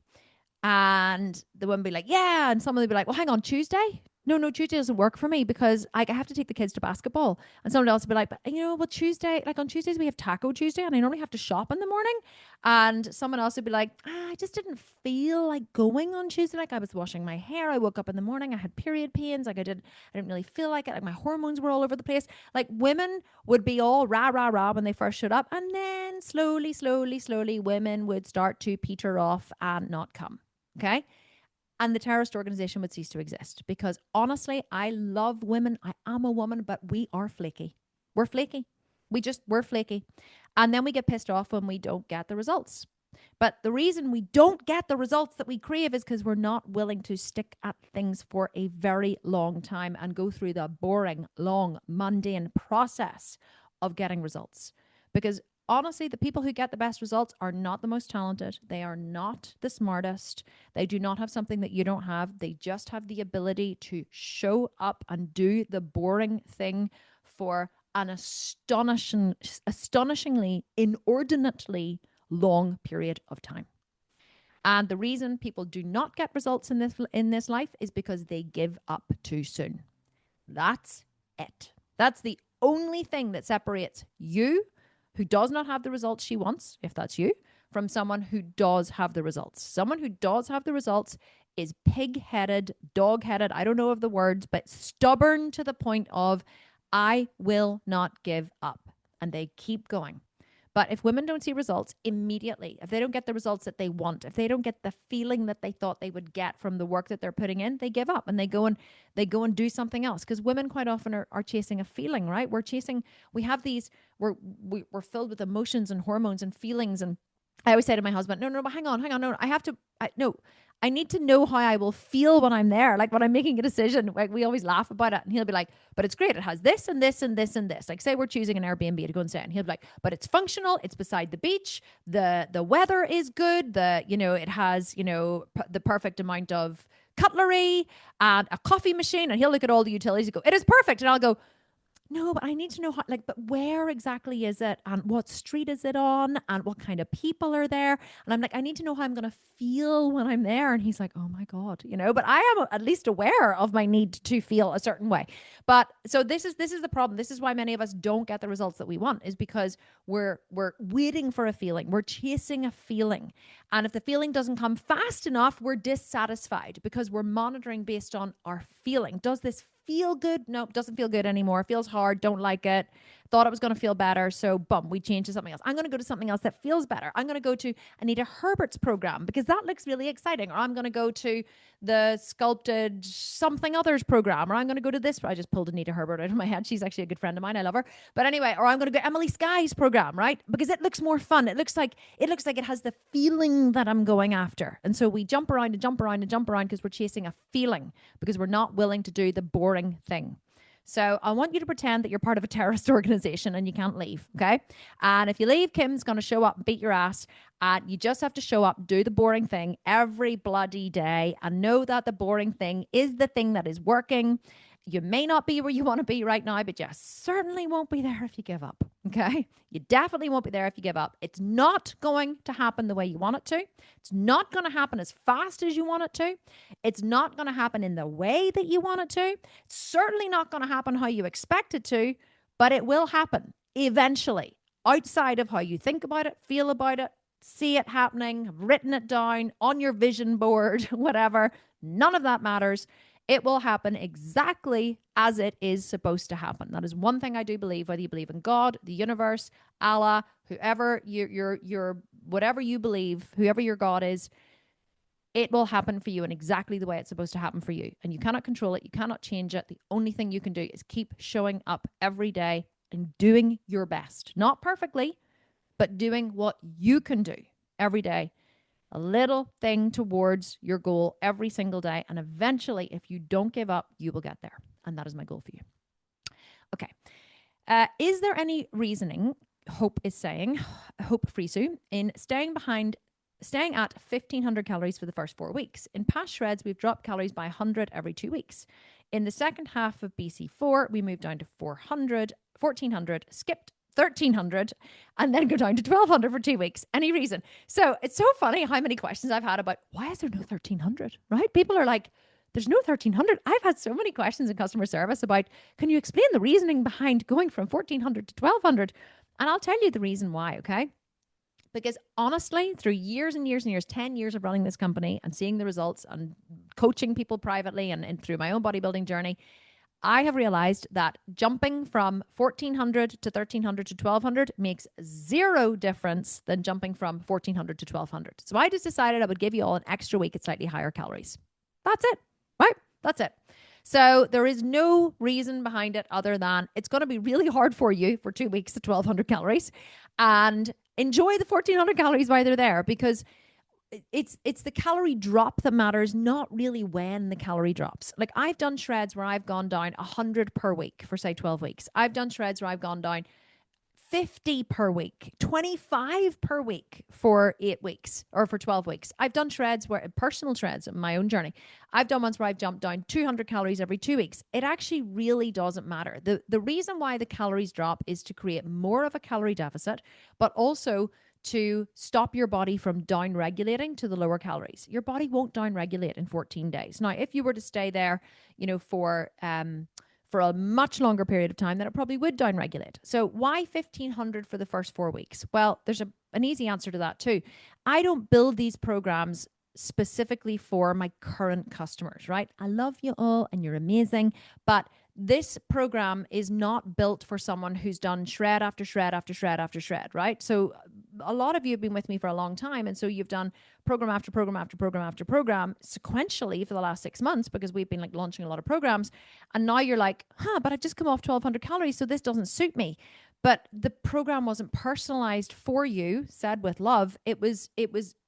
And the woman would be like, yeah. And someone would be like, well, hang on, Tuesday? No, Tuesday doesn't work for me because I have to take the kids to basketball. And someone else would be like, but Tuesday, like on Tuesdays we have Taco Tuesday and I normally have to shop in the morning. And someone else would be like, I just didn't feel like going on Tuesday. Like I was washing my hair. I woke up in the morning. I had period pains. Like I didn't really feel like it. Like my hormones were all over the place. Like women would be all rah, rah, rah when they first showed up. And then slowly, women would start to peter off and not come. Okay. And the terrorist organization would cease to exist because honestly, I love women. I am a woman, but we are flaky. We're flaky. We're flaky. And then we get pissed off when we don't get the results. But the reason we don't get the results that we crave is because we're not willing to stick at things for a very long time and go through the boring, long, mundane process of getting results. Because honestly, the people who get the best results are not the most talented. They are not the smartest. They do not have something that you don't have. They just have the ability to show up and do the boring thing for an astonishingly, inordinately long period of time. And the reason people do not get results in this life is because they give up too soon. That's it. That's the only thing that separates you, who does not have the results she wants, if that's you, from someone who does have the results. Someone who does have the results is pig-headed, dog-headed, I don't know of the words, but stubborn to the point of, I will not give up. And they keep going. But if women don't see results immediately, if they don't get the results that they want, if they don't get the feeling that they thought they would get from the work that they're putting in, they give up and they go and do something else. Because women quite often are chasing a feeling, right? We're filled with emotions and hormones and feelings. And I always say to my husband, no, but hang on, no, I need to know how I will feel when I'm there. Like when I'm making a decision, like we always laugh about it. And he'll be like, but it's great. It has this and this and this and this. Like say we're choosing an Airbnb to go and stay. And he'll be like, but it's functional. It's beside the beach. The weather is good. It has, the perfect amount of cutlery and a coffee machine. And he'll look at all the utilities and go, it is perfect. And I'll go, no, but I need to know but where exactly is it and what street is it on and what kind of people are there? And I'm like, I need to know how I'm going to feel when I'm there. And he's like, oh my God, but I am at least aware of my need to feel a certain way. But so this is the problem. This is why many of us don't get the results that we want, is because we're waiting for a feeling. We're chasing a feeling. And if the feeling doesn't come fast enough, we're dissatisfied because we're monitoring based on our feeling. Does this feel good? Nope, doesn't feel good anymore. Feels hard, don't like it. Thought it was going to feel better, so boom, we change to something else. I'm going to go to something else that feels better. I'm going to go to Anita Herbert's program because that looks really exciting. Or I'm going to go to the Sculpted Something Others program. Or I'm going to go to this. I just pulled Anita Herbert out of my head. She's actually a good friend of mine. I love her. But anyway, or I'm going to go Emily Skye's program, right? Because it looks more fun. It looks like it has the feeling that I'm going after. And so we jump around because we're chasing a feeling because we're not willing to do the boring thing. So I want you to pretend that you're part of a terrorist organization and you can't leave, okay? And if you leave, Kim's going to show up and beat your ass. And you just have to show up, do the boring thing every bloody day, and know that the boring thing is the thing that is working. You may not be where you want to be right now, but you certainly won't be there if you give up, okay? You definitely won't be there if you give up. It's not going to happen the way you want it to. It's not going to happen as fast as you want it to. It's not going to happen in the way that you want it to. It's certainly not going to happen how you expect it to, but it will happen eventually, outside of how you think about it, feel about it, see it happening, have written it down on your vision board, whatever. None of that matters. It will happen exactly as it is supposed to happen. That is one thing I do believe, whether you believe in God, the universe, Allah, whoever your whatever you believe, whoever your God is, it will happen for you in exactly the way it's supposed to happen for you. And you cannot control it. You cannot change it. The only thing you can do is keep showing up every day and doing your best. Not perfectly, but doing what you can do every day. A little thing towards your goal every single day. And eventually, if you don't give up, you will get there. And that is my goal for you. Okay. Is there any reasoning, Hope is saying, Hope Frisu, in staying at 1,500 calories for the first 4 weeks? In past shreds, we've dropped calories by 100 every 2 weeks. In the second half of BC4, we moved down to 400, 1,400, skipped 1,300, and then go down to 1,200 for 2 weeks. Any reason? So it's so funny how many questions I've had about why is there no 1,300, right? People are like, there's no 1,300. I've had so many questions in customer service about, can you explain the reasoning behind going from 1,400 to 1,200? And I'll tell you the reason why, okay? Because honestly, through years and years and years, 10 years of running this company and seeing the results and coaching people privately and through my own bodybuilding journey, I have realized that jumping from 1,400 to 1,300 to 1,200 makes zero difference than jumping from 1,400 to 1,200. So I just decided I would give you all an extra week at slightly higher calories. That's it, right? That's it. So there is no reason behind it other than it's going to be really hard for you for 2 weeks at 1,200 calories, and enjoy the 1,400 calories while they're there, because it's the calorie drop that matters, not really when the calorie drops. Like I've done shreds where I've gone down 100 per week for say 12 weeks. I've done shreds where I've gone down 50 per week, 25 per week for 8 weeks or for 12 weeks. I've done shreds where personal shreds in my own journey. I've done ones where I've jumped down 200 calories every 2 weeks. It actually really doesn't matter. The reason why the calories drop is to create more of a calorie deficit, but also to stop your body from down regulating to the lower calories. Your body won't down regulate in 14 days. Now, if you were to stay there, for a much longer period of time, then it probably would down regulate. So why 1,500 for the first 4 weeks? Well, there's an easy answer to that too. I don't build these programs specifically for my current customers, right? I love you all and you're amazing, but this program is not built for someone who's done shred after shred after shred after shred, right? So a lot of you have been with me for a long time, and so you've done program after program after program after program sequentially for the last 6 months, because we've been like launching a lot of programs, and now you're like, but I've just come off 1,200 calories, so this doesn't suit me. But the program wasn't personalized for you, said with love. It was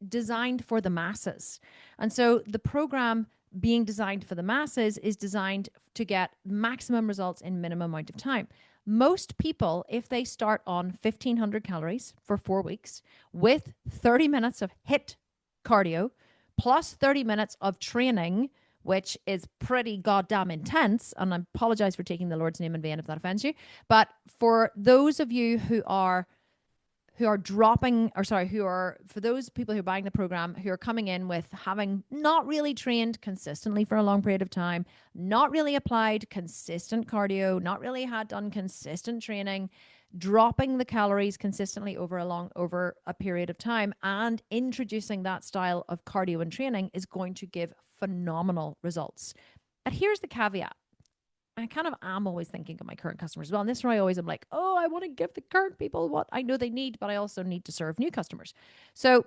designed for the masses. And so the program being designed for the masses is designed to get maximum results in minimum amount of time. Most people, if they start on 1,500 calories for 4 weeks with 30 minutes of HIIT cardio plus 30 minutes of training, which is pretty goddamn intense, and I apologize for taking the Lord's name in vain if that offends you, but for those of you for those people who are buying the program, who are coming in with having not really trained consistently for a long period of time, not really applied consistent cardio, not really had done consistent training, dropping the calories consistently over a period of time, and introducing that style of cardio and training is going to give phenomenal results. But here's the caveat. I kind of am always thinking of my current customers as well. And this is where I always am like, I want to give the current people what I know they need, but I also need to serve new customers. So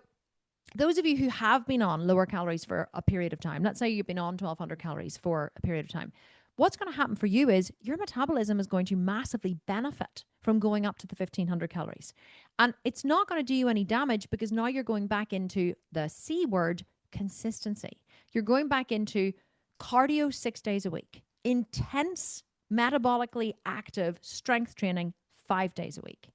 those of you who have been on lower calories for a period of time, let's say you've been on 1,200 calories for a period of time, what's going to happen for you is your metabolism is going to massively benefit from going up to the 1,500 calories. And it's not going to do you any damage, because now you're going back into the C word, consistency. You're going back into cardio 6 days a week. Intense metabolically active strength training 5 days a week.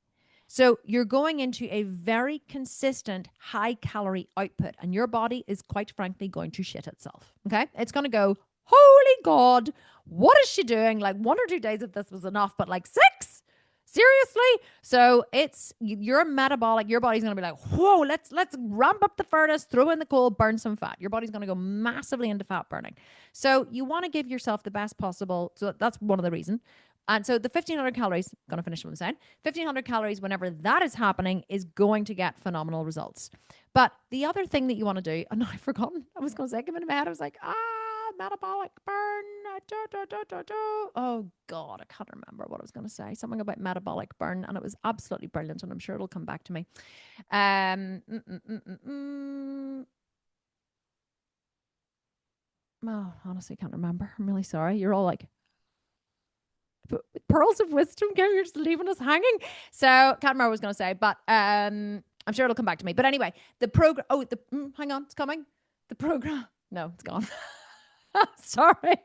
So you're going into a very consistent high calorie output, and your body is quite frankly going to shit itself. Okay. It's going to go, holy God, what is she doing? Like 1 or 2 days of this was enough, but like 6? Seriously? So it's your metabolic, your body's going to be like, whoa, let's ramp up the furnace, throw in the coal, burn some fat. Your body's going to go massively into fat burning. So you want to give yourself the best possible. So that's one of the reasons. And so the 1,500 calories, going to finish what I'm saying, 1,500 calories, whenever that is happening, is going to get phenomenal results. But the other thing that you want to do, and I've forgotten, I was going to say, come in my head, I was like, metabolic burn. Oh God, I can't remember what I was going to say. Something about metabolic burn, and it was absolutely brilliant, and I'm sure it'll come back to me. Oh, honestly, can't remember. I'm really sorry. You're all like, pearls of wisdom, Kim, you're just leaving us hanging. So can't remember what I was going to say, but I'm sure it'll come back to me. But anyway, the program, hang on, it's coming. The program, no, it's gone. Sorry.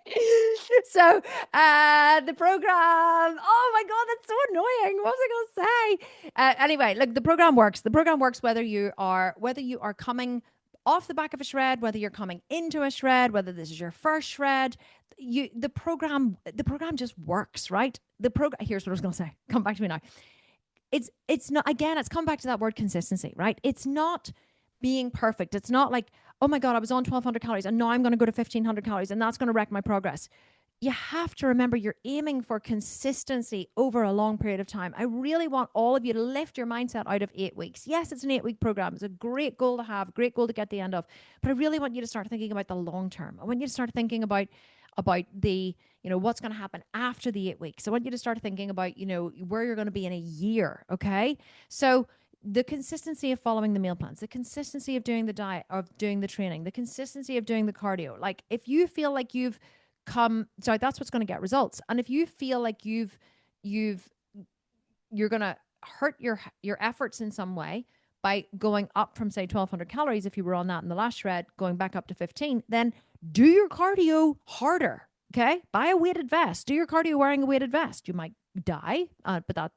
So the program, oh my God, that's so annoying. What was I going to say? Anyway, look, the program works. The program works whether you are coming off the back of a shred, whether you're coming into a shred, whether this is your first shred. The program just works, right? Here's what I was going to say. Come back to me now. It's not, again, it's come back to that word consistency, right? It's not being perfect. It's not like, oh my God, I was on 1,200 calories and now I'm going to go to 1,500 calories and that's going to wreck my progress. You have to remember you're aiming for consistency over a long period of time. I really want all of you to lift your mindset out of 8 weeks. Yes, it's an 8-week program. It's a great goal to have, great goal to get the end of. But I really want you to start thinking about the long term. I want you to start thinking about the, what's going to happen after the 8 weeks. I want you to start thinking about, where you're going to be in a year. Okay. So the consistency of following the meal plans, the consistency of doing the diet, of doing the training, the consistency of doing the cardio. Like if you feel like that's what's going to get results. And if you feel like you're going to hurt your efforts in some way by going up from say 1,200 calories, if you were on that in the last shred, going back up to 15, then do your cardio harder. Okay. Buy a weighted vest. Do your cardio wearing a weighted vest. You might die, but that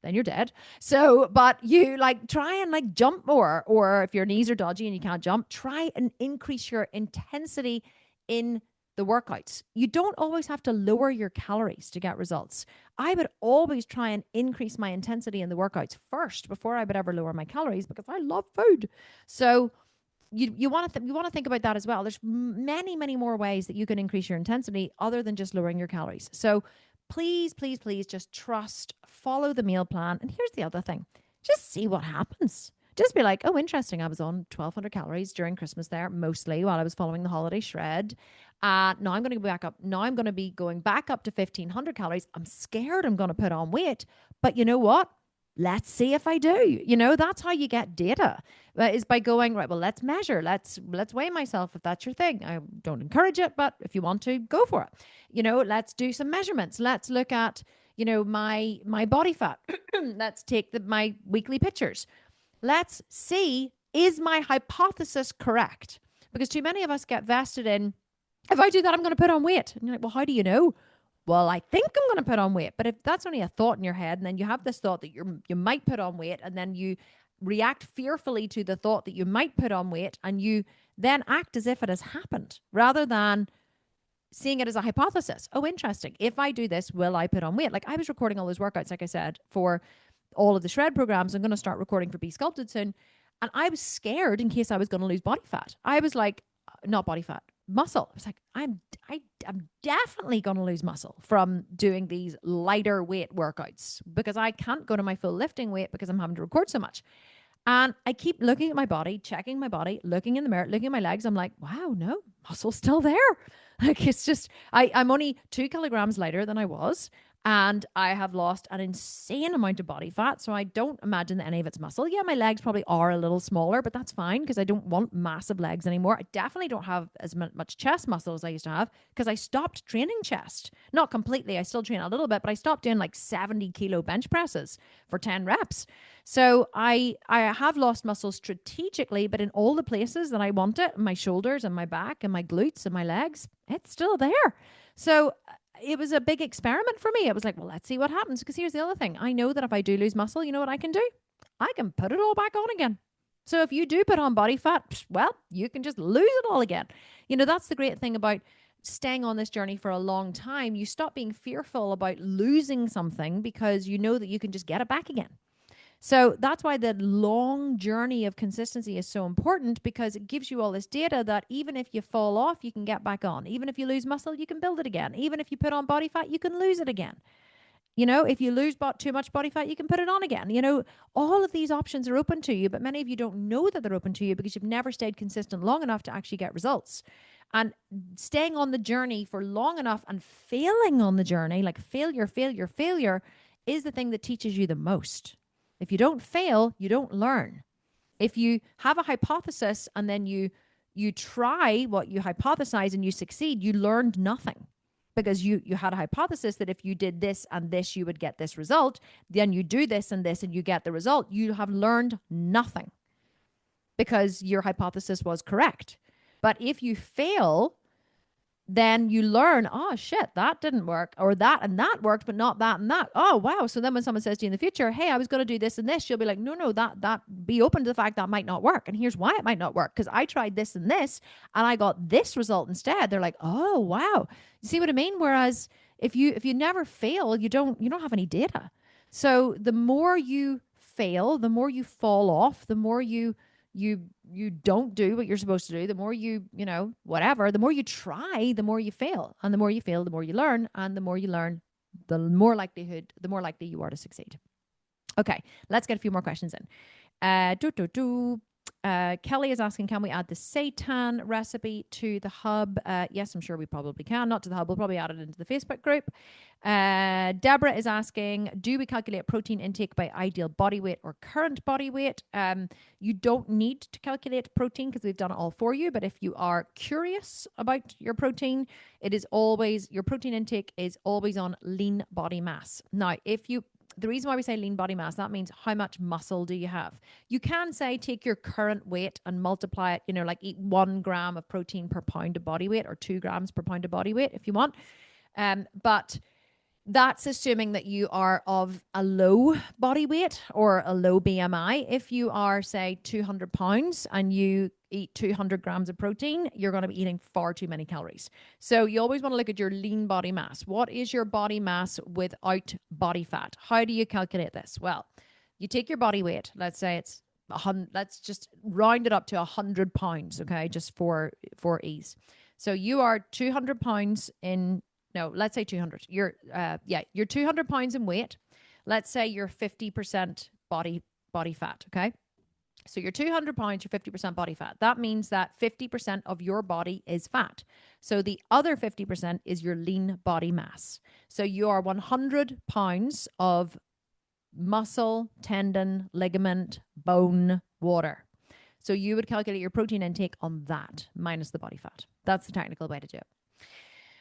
then you're dead. So, but you try and jump more, or if your knees are dodgy and you can't jump, try and increase your intensity in the workouts. You don't always have to lower your calories to get results. I would always try and increase my intensity in the workouts first before I would ever lower my calories, because I love food. So you want to think about that as well. There's many, many more ways that you can increase your intensity other than just lowering your calories. So please, please, please just trust, follow the meal plan. And here's the other thing. Just see what happens. Just be like, oh, interesting. I was on 1,200 calories during Christmas there, mostly while I was following the holiday shred. Now I'm going to go back up. Now I'm going to be going back up to 1,500 calories. I'm scared I'm going to put on weight. But you know what? Let's see if I do. That's how you get data, is by going, right, well, let's measure. Let's weigh myself if that's your thing. I don't encourage it, but if you want to, go for it. Let's do some measurements. Let's look at, my body fat. Let's take my weekly pictures. Let's see, is my hypothesis correct? Because too many of us get vested in, if I do that, I'm going to put on weight. And you're like, well, how do you know? Well, I think I'm going to put on weight. But if that's only a thought in your head, and then you have this thought that you might put on weight, and then you react fearfully to the thought that you might put on weight, and you then act as if it has happened rather than seeing it as a hypothesis. Oh, interesting. If I do this, will I put on weight? Like I was recording all those workouts, like I said, for all of the shred programs. I'm going to start recording for Be Sculpted soon. And I was scared in case I was going to lose body fat. I was like, not body fat, muscle. I was like, I'm definitely going to lose muscle from doing these lighter weight workouts, because I can't go to my full lifting weight because I'm having to record so much. And I keep looking at my body, checking my body, looking in the mirror, looking at my legs. I'm like, wow, no, muscle's still there. Like it's just, I'm only 2 kilograms lighter than I was. And I have lost an insane amount of body fat. So I don't imagine that any of it's muscle. Yeah, my legs probably are a little smaller, but that's fine because I don't want massive legs anymore. I definitely don't have as much chest muscle as I used to have because I stopped training chest. Not completely. I still train a little bit, but I stopped doing 70 kilo bench presses for 10 reps. So I have lost muscle strategically, but in all the places that I want it, my shoulders and my back and my glutes and my legs, it's still there. So it was a big experiment for me. It was like, well, let's see what happens. Because here's the other thing. I know that if I do lose muscle, you know what I can do? I can put it all back on again. So if you do put on body fat, well, you can just lose it all again. You know, that's the great thing about staying on this journey for a long time. You stop being fearful about losing something because you know that you can just get it back again. So that's why the long journey of consistency is so important, because it gives you all this data that even if you fall off, you can get back on. Even if you lose muscle, you can build it again. Even if you put on body fat, you can lose it again. You know, if you lose too much body fat, you can put it on again. You know, all of these options are open to you, but many of you don't know that they're open to you because you've never stayed consistent long enough to actually get results. And staying on the journey for long enough and failing on the journey, like failure is the thing that teaches you the most. If you don't fail, you don't learn. If you have a hypothesis and then you try what you hypothesize and you succeed, you learned nothing, because you had a hypothesis that if you did this and this, you would get this result. Then you do this and this and you get the result. You have learned nothing because your hypothesis was correct. But if you fail, then you learn, oh shit, that didn't work, or that and that worked, but not that and that. Oh wow. So then when someone says to you in the future, hey, I was going to do this and this, you'll be like, no, that be open to the fact that might not work. And here's why it might not work. Because I tried this and this and I got this result instead. They're like, oh wow. You see what I mean? Whereas if you never fail, you don't have any data. So the more you fail, the more you fall off, the more you don't do what you're supposed to do, the more whatever, the more you try, the more you fail. And the more you fail, the more you learn. And the more you learn, the more likely you are to succeed. Okay, let's get a few more questions in. Kelly is asking, can we add the seitan recipe to the hub? Yes, I'm sure we probably can. Not to the hub. We'll probably add it into the Facebook group. Deborah is asking, do we calculate protein intake by ideal body weight or current body weight? You don't need to calculate protein because we've done it all for you. But if you are curious about your protein, your protein intake is always on lean body mass. Now, the reason why we say lean body mass, that means how much muscle do you have? You can say take your current weight and multiply it, like eat 1 gram of protein per pound of body weight or 2 grams per pound of body weight if you want. But that's assuming that you are of a low body weight or a low BMI. If you are, say, 200 pounds and you eat 200 grams of protein, you're going to be eating far too many calories. So you always want to look at your lean body mass. What is your body mass without body fat? How do you calculate this? Well, you take your body weight. Let's say it's let's just round it up to 100 pounds, okay, just for ease. So you are 200 pounds in... No, let's say 200. You're 200 pounds in weight. Let's say you're 50% body fat, okay? So you're 200 pounds, you're 50% body fat. That means that 50% of your body is fat. So the other 50% is your lean body mass. So you are 100 pounds of muscle, tendon, ligament, bone, water. So you would calculate your protein intake on that minus the body fat. That's the technical way to do it.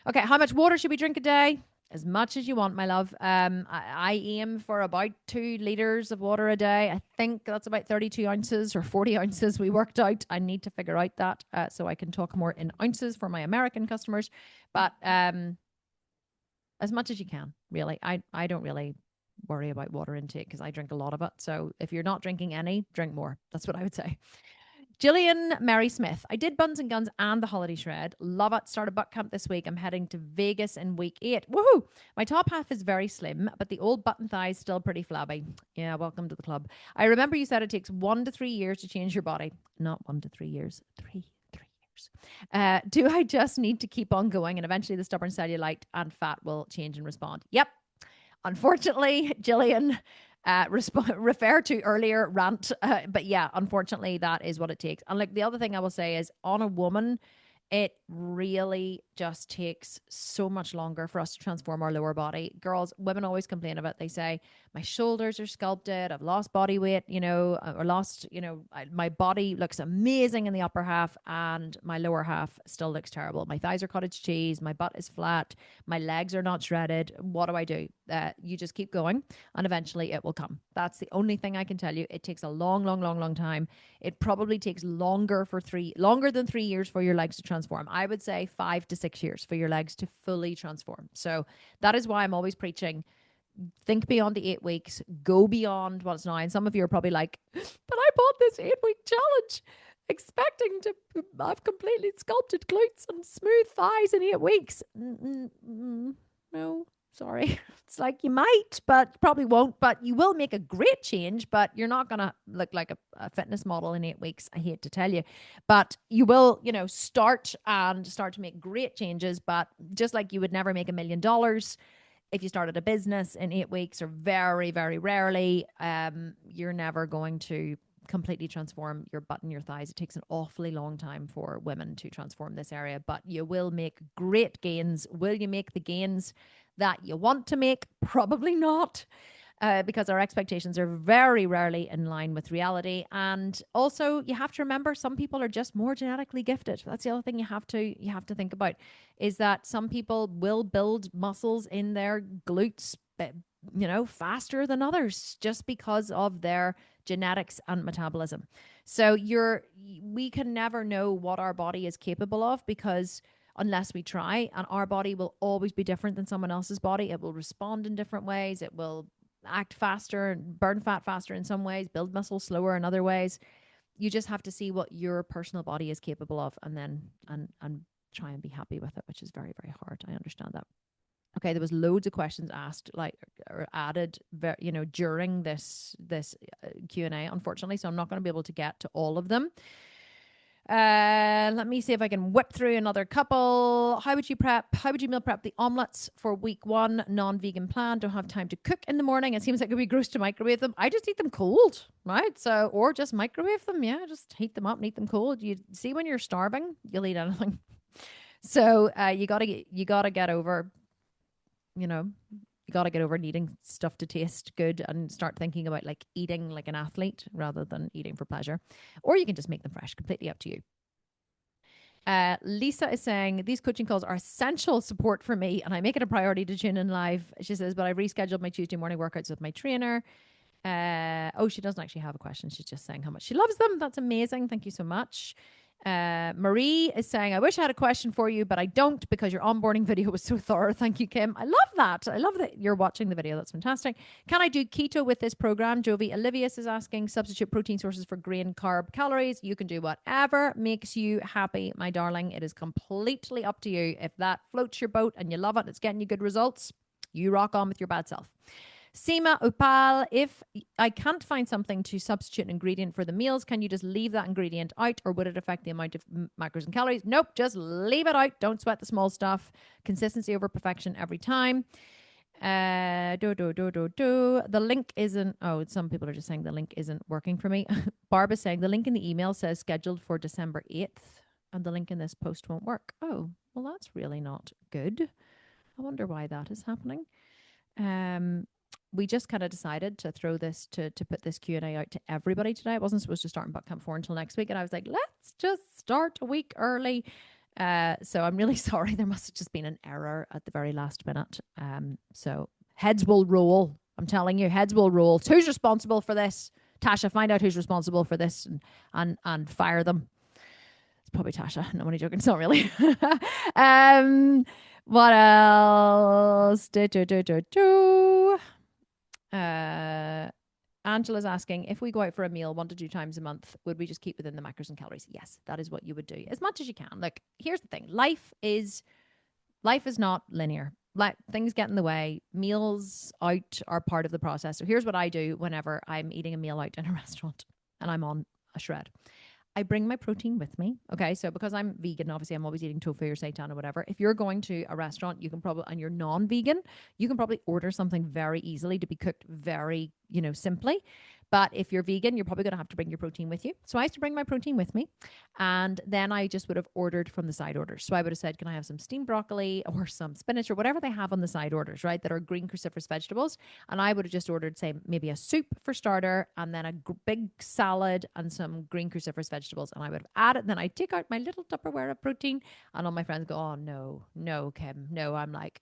Okay, how much water should we drink a day? As much as you want, my love. I aim for about 2 liters of water a day. I think that's about 32 ounces or 40 ounces we worked out. I need to figure out that so I can talk more in ounces for my American customers. But as much as you can, really. I don't really worry about water intake because I drink a lot of it. So if you're not drinking any, drink more. That's what I would say. Gillian Mary Smith. I did Buns and Guns and the Holiday Shred. Love it. Started butt camp this week. I'm heading to Vegas in week 8. Woohoo! My top half is very slim, but the old button thighs still pretty flabby. Yeah, welcome to the club. I remember you said it takes 1 to 3 years to change your body. Not 1 to 3 years. 3 years. Do I just need to keep on going and eventually the stubborn cellulite and fat will change and respond? Yep. Unfortunately, Gillian... refer to earlier rant, but yeah, unfortunately that is what it takes. And like the other thing I will say is on a woman, it really just takes so much longer for us to transform our lower body. Women always complain about it. They say, my shoulders are sculpted, I've lost body weight, my body looks amazing in the upper half and my lower half still looks terrible. My thighs are cottage cheese, my butt is flat, my legs are not shredded. What do? You just keep going and eventually it will come. That's the only thing I can tell you. It takes a long, long, long, long time. It probably takes longer than 3 years for your legs to transform. I would say 5 to 6 years for your legs to fully transform. So that is why I'm always preaching, think beyond the 8 weeks, go beyond what's now. And some of you are probably like, but I bought this 8-week challenge expecting to have completely sculpted glutes and smooth thighs in 8 weeks. No, sorry. It's like you might, but probably won't. But you will make a great change, but you're not going to look like a fitness model in 8 weeks. I hate to tell you. But you will, start to make great changes. But just like you would never make $1 million if you started a business in 8 weeks, or very, very rarely, you're never going to completely transform your butt and your thighs. It takes an awfully long time for women to transform this area, but you will make great gains. Will you make the gains that you want to make? Probably not. Because our expectations are very rarely in line with reality. And also, you have to remember, some people are just more genetically gifted. That's the other thing you have to think about, is that some people will build muscles in their glutes, faster than others, just because of their genetics and metabolism. So we can never know what our body is capable of, because unless we try, and our body will always be different than someone else's body. It will respond in different ways. It will act faster and burn fat faster in some ways, build muscle slower in other ways. You just have to see what your personal body is capable of, and then and try and be happy with it, which is very, very hard. I understand that. Okay, there was loads of questions asked, or added, during this Q&A, unfortunately, so I'm not going to be able to get to all of them. Let me see if I can whip through another couple. How would you meal prep the omelets for week 1? Non-vegan plan. Don't have time to cook in the morning. It seems like it would be gross to microwave them. I just eat them cold, right? So, or just microwave them. Yeah, just heat them up and eat them cold. You see, when you're starving, you'll eat anything. So you gotta get over, you got to get over needing stuff to taste good and start thinking about eating like an athlete rather than eating for pleasure. Or you can just make them fresh, completely up to you. Lisa is saying, these coaching calls are essential support for me, and I make it a priority to tune in live. She says, but I've rescheduled my Tuesday morning workouts with my trainer. She doesn't actually have a question. She's just saying how much she loves them. That's amazing. Thank you so much. Marie is saying, I wish I had a question for you, but I don't, because your onboarding video was so thorough. Thank you, Kim. I love that. I love that you're watching the video. That's fantastic. Can I do keto with this program? Jovi Olivius is asking, substitute protein sources for grain, carb, calories. You can do whatever makes you happy, my darling. It is completely up to you. If that floats your boat and you love it, it's getting you good results, you rock on with your bad self. Seema Upal, if I can't find something to substitute an ingredient for the meals, can you just leave that ingredient out, or would it affect the amount of macros and calories? Nope, just leave it out. Don't sweat the small stuff. Consistency over perfection every time. The link isn't, some people are just saying the link isn't working for me. Barbara's saying the link in the email says scheduled for December 8th, and the link in this post won't work. Oh, well, that's really not good. I wonder why that is happening. We just kind of decided to throw this, to put this Q&A out to everybody today. I wasn't supposed to start in Bootcamp 4 until next week. And I was like, let's just start a week early. So I'm really sorry. There must have just been an error at the very last minute. So heads will roll. I'm telling you, heads will roll. Who's responsible for this? Tasha, find out who's responsible for this and fire them. It's probably Tasha. No, I'm only joking. It's not really. What else? Angela's asking, if we go out for a meal 1 to 2 times a month, would we just keep within the macros and calories? Yes, that is what you would do, as much as you can. Look, here's the thing. Life is not linear. Things get in the way. Meals out are part of the process. So here's what I do whenever I'm eating a meal out in a restaurant and I'm on a shred. I bring my protein with me. Okay. So because I'm vegan, obviously I'm always eating tofu or seitan or whatever. If you're going to a restaurant, you can probably, and you're non-vegan, you can probably order something very easily to be cooked very, simply. But if you're vegan, you're probably going to have to bring your protein with you. So I used to bring my protein with me. And then I just would have ordered from the side orders. So I would have said, can I have some steamed broccoli or some spinach or whatever they have on the side orders, right? That are green cruciferous vegetables. And I would have just ordered, say, maybe a soup for starter, and then a big salad and some green cruciferous vegetables. And I would have added, then I'd take out my little Tupperware of protein, and all my friends go, oh, no, Kim, no. I'm like,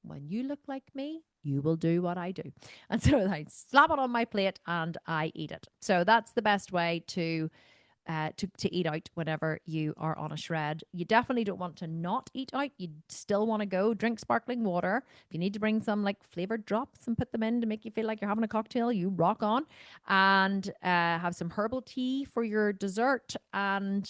when you look like me, you will do what I do. And so I slap it on my plate and I eat it. So that's the best way to to eat out whenever you are on a shred. You definitely don't want to not eat out. You still want to go drink sparkling water. If you need to bring some like flavored drops and put them in to make you feel like you're having a cocktail, you rock on. And have some herbal tea for your dessert, and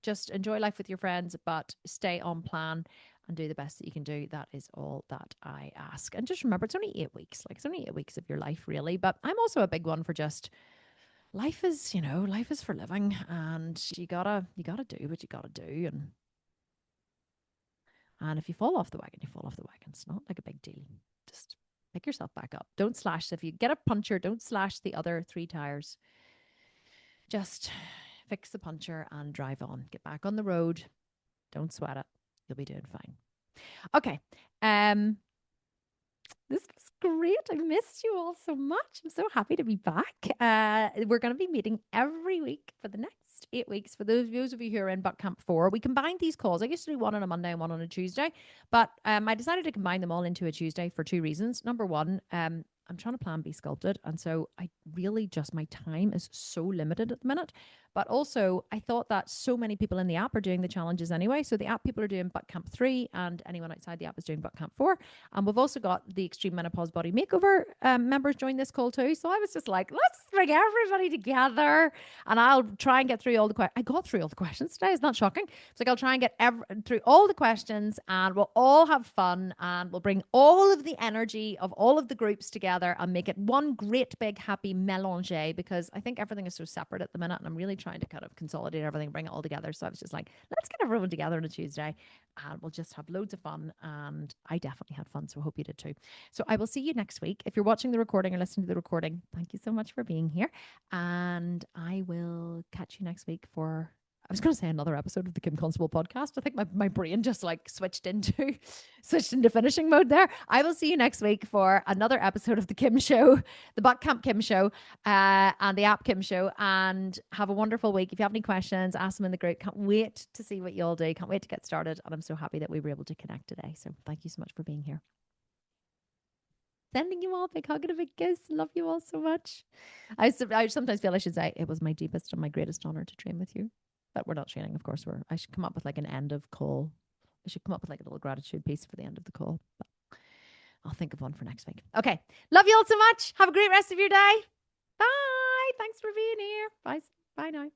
just enjoy life with your friends, but stay on plan and do the best that you can do. That is all that I ask. And just remember, it's only 8 weeks. Like, it's only 8 weeks of your life, really. But I'm also a big one for just life is, life is for living, and you gotta do what you gotta do. And if you fall off the wagon, you fall off the wagon. It's not like a big deal. Just pick yourself back up. Don't slash. If you get a puncture, don't slash the other 3 tires. Just fix the puncture and drive on. Get back on the road. Don't sweat it. You'll be doing fine. Okay. This was great. I missed you all so much. I'm so happy to be back. We're going to be meeting every week for the next 8 weeks. For those of you who are in Boot Camp 4, we combined these calls. I used to do one on a Monday and one on a Tuesday, but I decided to combine them all into a Tuesday for 2 reasons. Number one, I'm trying to plan Be Sculpted. And so I really just, my time is so limited at the minute. But also, I thought that so many people in the app are doing the challenges anyway. So the app people are doing Boot Camp 3, and anyone outside the app is doing Boot Camp 4. And we've also got the Extreme Menopause Body Makeover members join this call too. So I was just like, let's bring everybody together, and I'll try and get through all the questions. I got through all the questions today. It's not shocking. It's like I'll try and get through all the questions, and we'll all have fun, and we'll bring all of the energy of all of the groups together and make it one great big happy melange, because I think everything is so separate at the minute, and I'm really trying to kind of consolidate everything, bring it all together. So I was just like, let's get everyone together on a Tuesday, and we'll just have loads of fun. And I definitely had fun, so I hope you did too. So I will see you next week. If you're watching the recording or listening to the recording, thank you so much for being here, and I will catch you next week for, I was going to say, another episode of the Kim Constable podcast. I think my brain just like switched into finishing mode there. I will see you next week for another episode of the Kim Show, the Boot Camp Kim Show, and the app Kim Show. And have a wonderful week. If you have any questions, ask them in the group. Can't wait to see what you all do. Can't wait to get started. And I'm so happy that we were able to connect today. So thank you so much for being here. Sending you all a big hug and a big kiss. Love you all so much. I sometimes feel I should say it was my deepest and my greatest honor to train with you. But we're not training, of course. I should come up with like an end of call. I should come up with like a little gratitude piece for the end of the call. But I'll think of one for next week. Okay. Love you all so much. Have a great rest of your day. Bye. Thanks for being here. Bye. Bye now.